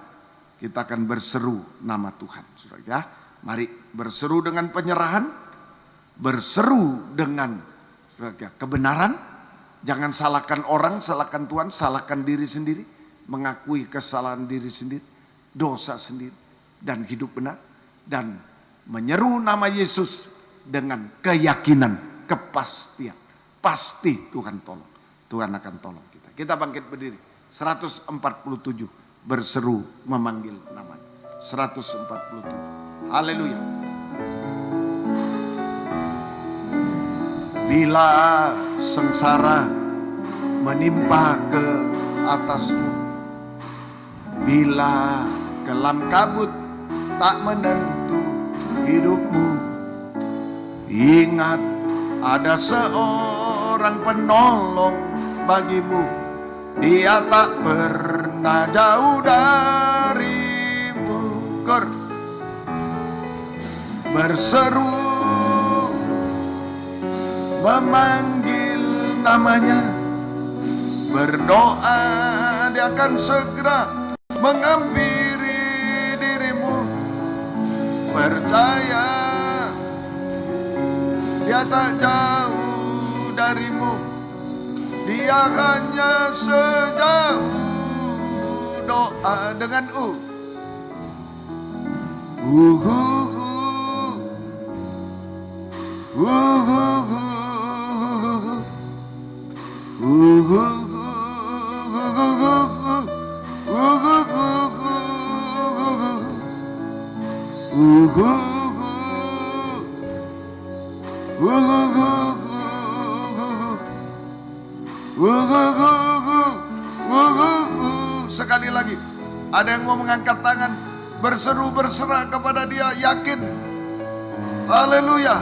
kita akan berseru nama Tuhan. Saudara ya, mari berseru dengan penyerahan, berseru dengan kebenaran. Jangan salahkan orang, salahkan Tuhan, salahkan diri sendiri, mengakui kesalahan diri sendiri, dosa sendiri, dan hidup benar, dan menyeru nama Yesus dengan keyakinan, kepastian. Pasti Tuhan tolong, Tuhan akan tolong kita. Kita bangkit berdiri, 147 berseru memanggil namanya. 147. Haleluya. Bila sengsara menimpa ke atasmu, bila kelam kabut tak menentu hidupmu, ingat ada seorang penolong bagimu. Dia tak pernah jauh darimu. Berseru memanggil namanya, berdoa dia akan segera menghampiri dirimu. Percaya dia tak jauh darimu, dia hanya sejauh doa dengan Sekali lagi, ada yang mau mengangkat tangan, berseru berserah kepada dia, yakin. Haleluya,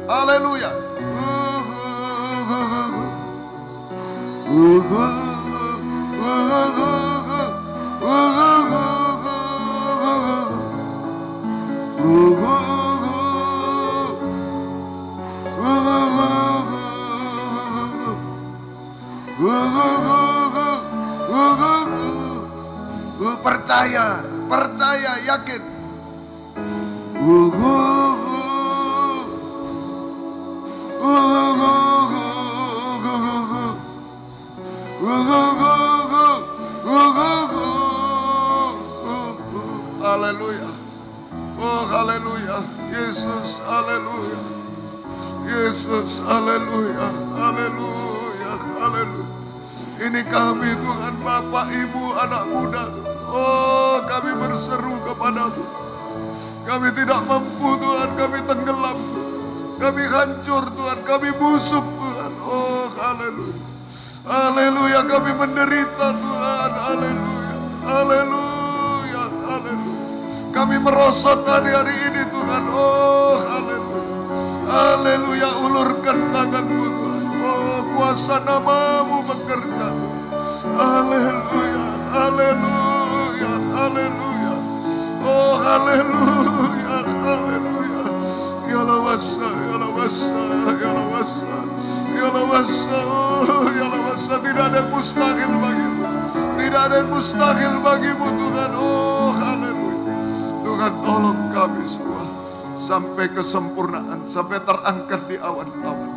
haleluya. Percaya, percaya, yakin. Haleluya. Oh haleluya. Yesus haleluya. Yesus haleluya. Haleluya. Haleluya. Ini kami Tuhan, Bapak, Ibu, anak muda. Oh, kami berseru kepadamu. Kami tidak mampu Tuhan, kami tenggelam. Kami hancur Tuhan, kami busuk Tuhan. Oh, haleluya. Haleluya, kami menderita Tuhan. Haleluya. Haleluya. Haleluya. Kami merosot hari-hari ini Tuhan. Oh, haleluya. Haleluya, ulurkan tanganmu Tuhan. Oh, kuasa namamu bekerja. Haleluya. Haleluya. Haleluya. Oh, haleluya. Haleluya. Ya lawasa, ya lawasa, ya lawasa. Ya lawasa, oh, ya lawasa. Tidak ada yang mustahil bagimu. Tidak ada yang mustahil bagimu Tuhan. Oh, haleluya. Tuhan tolong kami semua sampai kesempurnaan, sampai terangkat di awan-awan,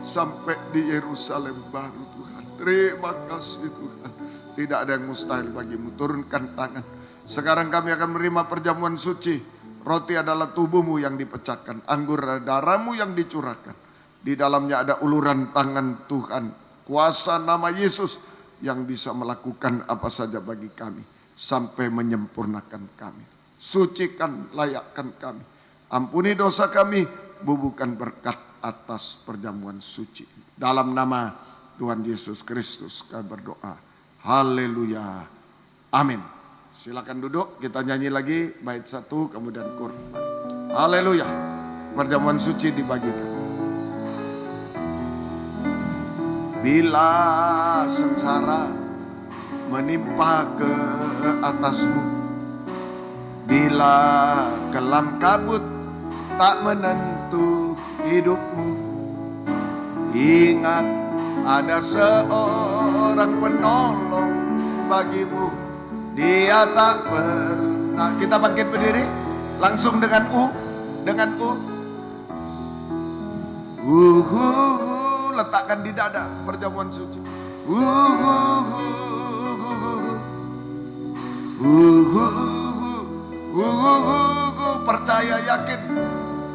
sampai di Yerusalem baru Tuhan. Terima kasih Tuhan. Tidak ada yang mustahil bagimu. Turunkan tangan. Sekarang kami akan menerima perjamuan suci. Roti adalah tubuhmu yang dipecahkan, anggur darahmu yang dicurahkan. Di dalamnya ada uluran tangan Tuhan, kuasa nama Yesus yang bisa melakukan apa saja bagi kami sampai menyempurnakan kami. Sucikan, layakkan kami. Ampuni dosa kami, bubuhkan berkat atas perjamuan suci. Dalam nama Tuhan Yesus Kristus kami berdoa. Haleluya. Amin. Silakan duduk, kita nyanyi lagi bait 1 kemudian kurban. Haleluya. Perjamuan suci dibagikan. Bila sengsara menimpa ke atasmu, bila kelam kabut tak menentu hidupmu, ingat ada seorang penolong bagimu. Dia tak pernah. Kita bangkit berdiri, langsung dengan U, dengan U. Letakkan di dada perjamuan suci. Percaya, yakin,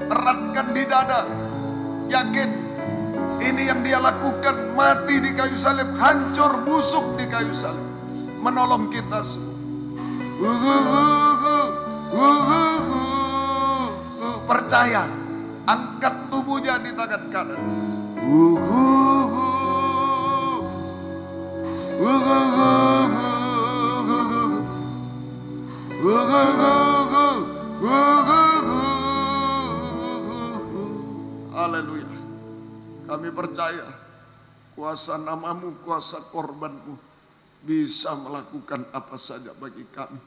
eratkan di dada, yakin. Ini yang dia lakukan, mati di kayu salib, hancur busuk di kayu salib, menolong kita semua. Percaya, angkat tubuhnya di tangan kanan. Haleluya. Kami percaya kuasa namamu, kuasa korbanmu bisa melakukan apa saja bagi kami.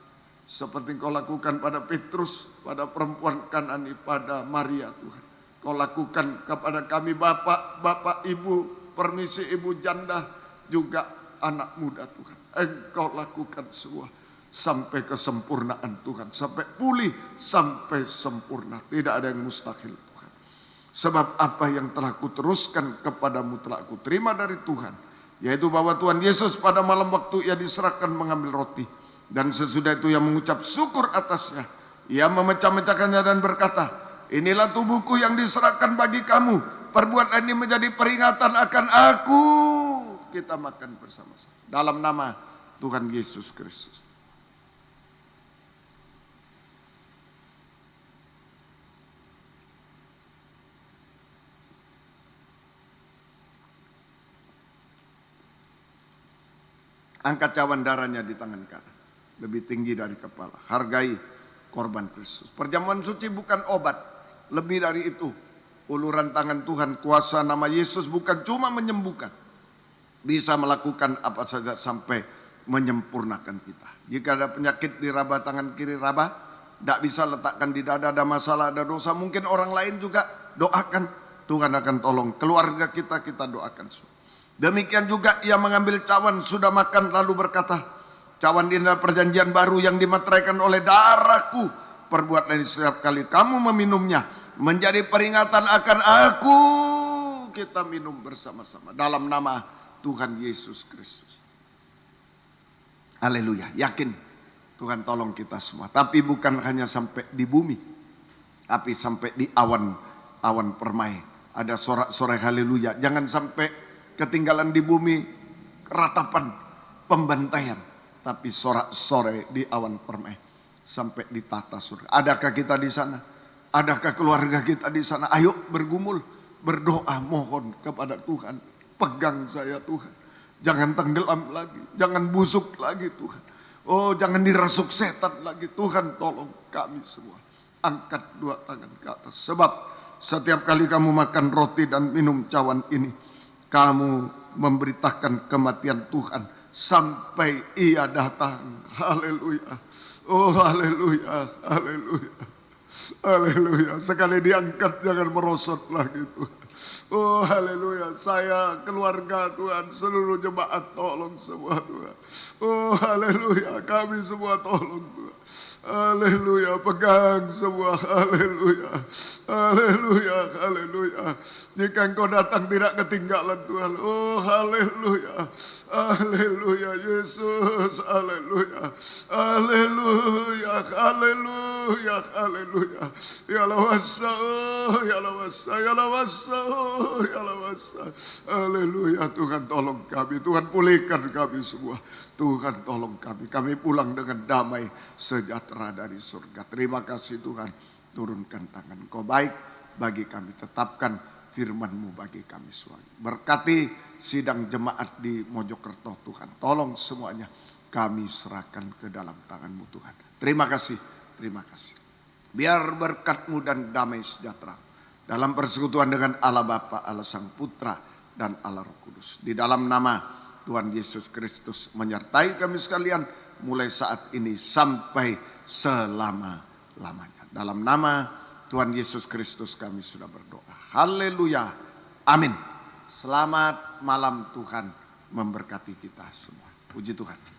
Seperti kau lakukan pada Petrus, pada perempuan Kanani, pada Maria Tuhan. Kau lakukan kepada kami bapak, ibu, permisi ibu janda, juga anak muda Tuhan. Engkau lakukan semua sampai kesempurnaan Tuhan. Sampai pulih, sampai sempurna. Tidak ada yang mustahil Tuhan. Sebab apa yang telah kuteruskan kepadamu telah aku terima dari Tuhan. Yaitu bahwa Tuhan Yesus pada malam waktu ia diserahkan mengambil roti. Dan sesudah itu ia mengucap syukur atasnya. Ia memecah-mecahkannya dan berkata, inilah tubuhku yang diserahkan bagi kamu. Perbuatan ini menjadi peringatan akan aku. Kita makan bersama-sama. Dalam nama Tuhan Yesus Kristus. Angkat cawan darahnya di tangan kanan. Lebih tinggi dari kepala. Hargai korban Kristus. Perjamuan suci bukan obat. Lebih dari itu. Uluran tangan Tuhan, kuasa nama Yesus bukan cuma menyembuhkan. Bisa melakukan apa saja sampai menyempurnakan kita. Jika ada penyakit di raba tangan kiri raba, tidak bisa letakkan di dada, ada masalah, ada dosa. Mungkin orang lain juga doakan. Tuhan akan tolong. Keluarga kita doakan semua. Demikian juga ia mengambil cawan, sudah makan lalu berkata, cawan ini adalah perjanjian baru yang dimeteraikan oleh darahku. Perbuatan ini setiap kali kamu meminumnya menjadi peringatan akan aku. Kita minum bersama-sama dalam nama Tuhan Yesus Kristus. Haleluya. Yakin Tuhan tolong kita semua. Tapi bukan hanya sampai di bumi, tapi sampai di awan permai. Ada sorak-sorai haleluya. Jangan sampai ketinggalan di bumi ratapan pembantaian, tapi sorak-sorai di awan permai sampai di tata surga. Adakah kita di sana? Adakah keluarga kita di sana? Ayo bergumul, berdoa, mohon kepada Tuhan. Pegang saya Tuhan. Jangan tenggelam lagi, jangan busuk lagi Tuhan. Oh, jangan dirasuk setan lagi. Tuhan tolong kami semua. Angkat dua tangan ke atas. Sebab setiap kali kamu makan roti dan minum cawan ini, kamu memberitakan kematian Tuhan sampai ia datang. Haleluya. Oh haleluya. Haleluya. Haleluya. Sekali diangkat jangan merosot lagi Tuhan. Oh haleluya. Saya, keluarga Tuhan, seluruh jemaat tolong semua Tuhan. Oh haleluya. Kami semua tolong Tuhan. Haleluya, pegang semua. Haleluya. Haleluya. Haleluya. Jika engkau datang tidak ketinggalan Tuhan. Oh haleluya. Haleluya Yesus. Haleluya. Haleluya. Haleluya. Haleluya. Ya lawasa. Ya lawasa. Ya lawasa. Ya lawasa. Haleluya. Tuhan tolong kami. Tuhan pulihkan kami semua. Tuhan tolong kami. Kami pulang dengan damai sejahtera dari surga. Terima kasih Tuhan. Turunkan tangan Kau baik bagi kami. Tetapkan firman-Mu bagi kami semua. Berkati sidang jemaat di Mojokerto Tuhan. Tolong semuanya kami serahkan ke dalam tangan-Mu Tuhan. Terima kasih. Terima kasih. Biar berkat-Mu dan damai sejahtera dalam persekutuan dengan Allah Bapa, Allah Sang Putra, dan Allah Roh Kudus. Di dalam nama Tuhan Yesus Kristus menyertai kami sekalian mulai saat ini sampai selama-lamanya. Dalam nama Tuhan Yesus Kristus kami sudah berdoa. Haleluya. Amin. Selamat malam, Tuhan memberkati kita semua. Puji Tuhan.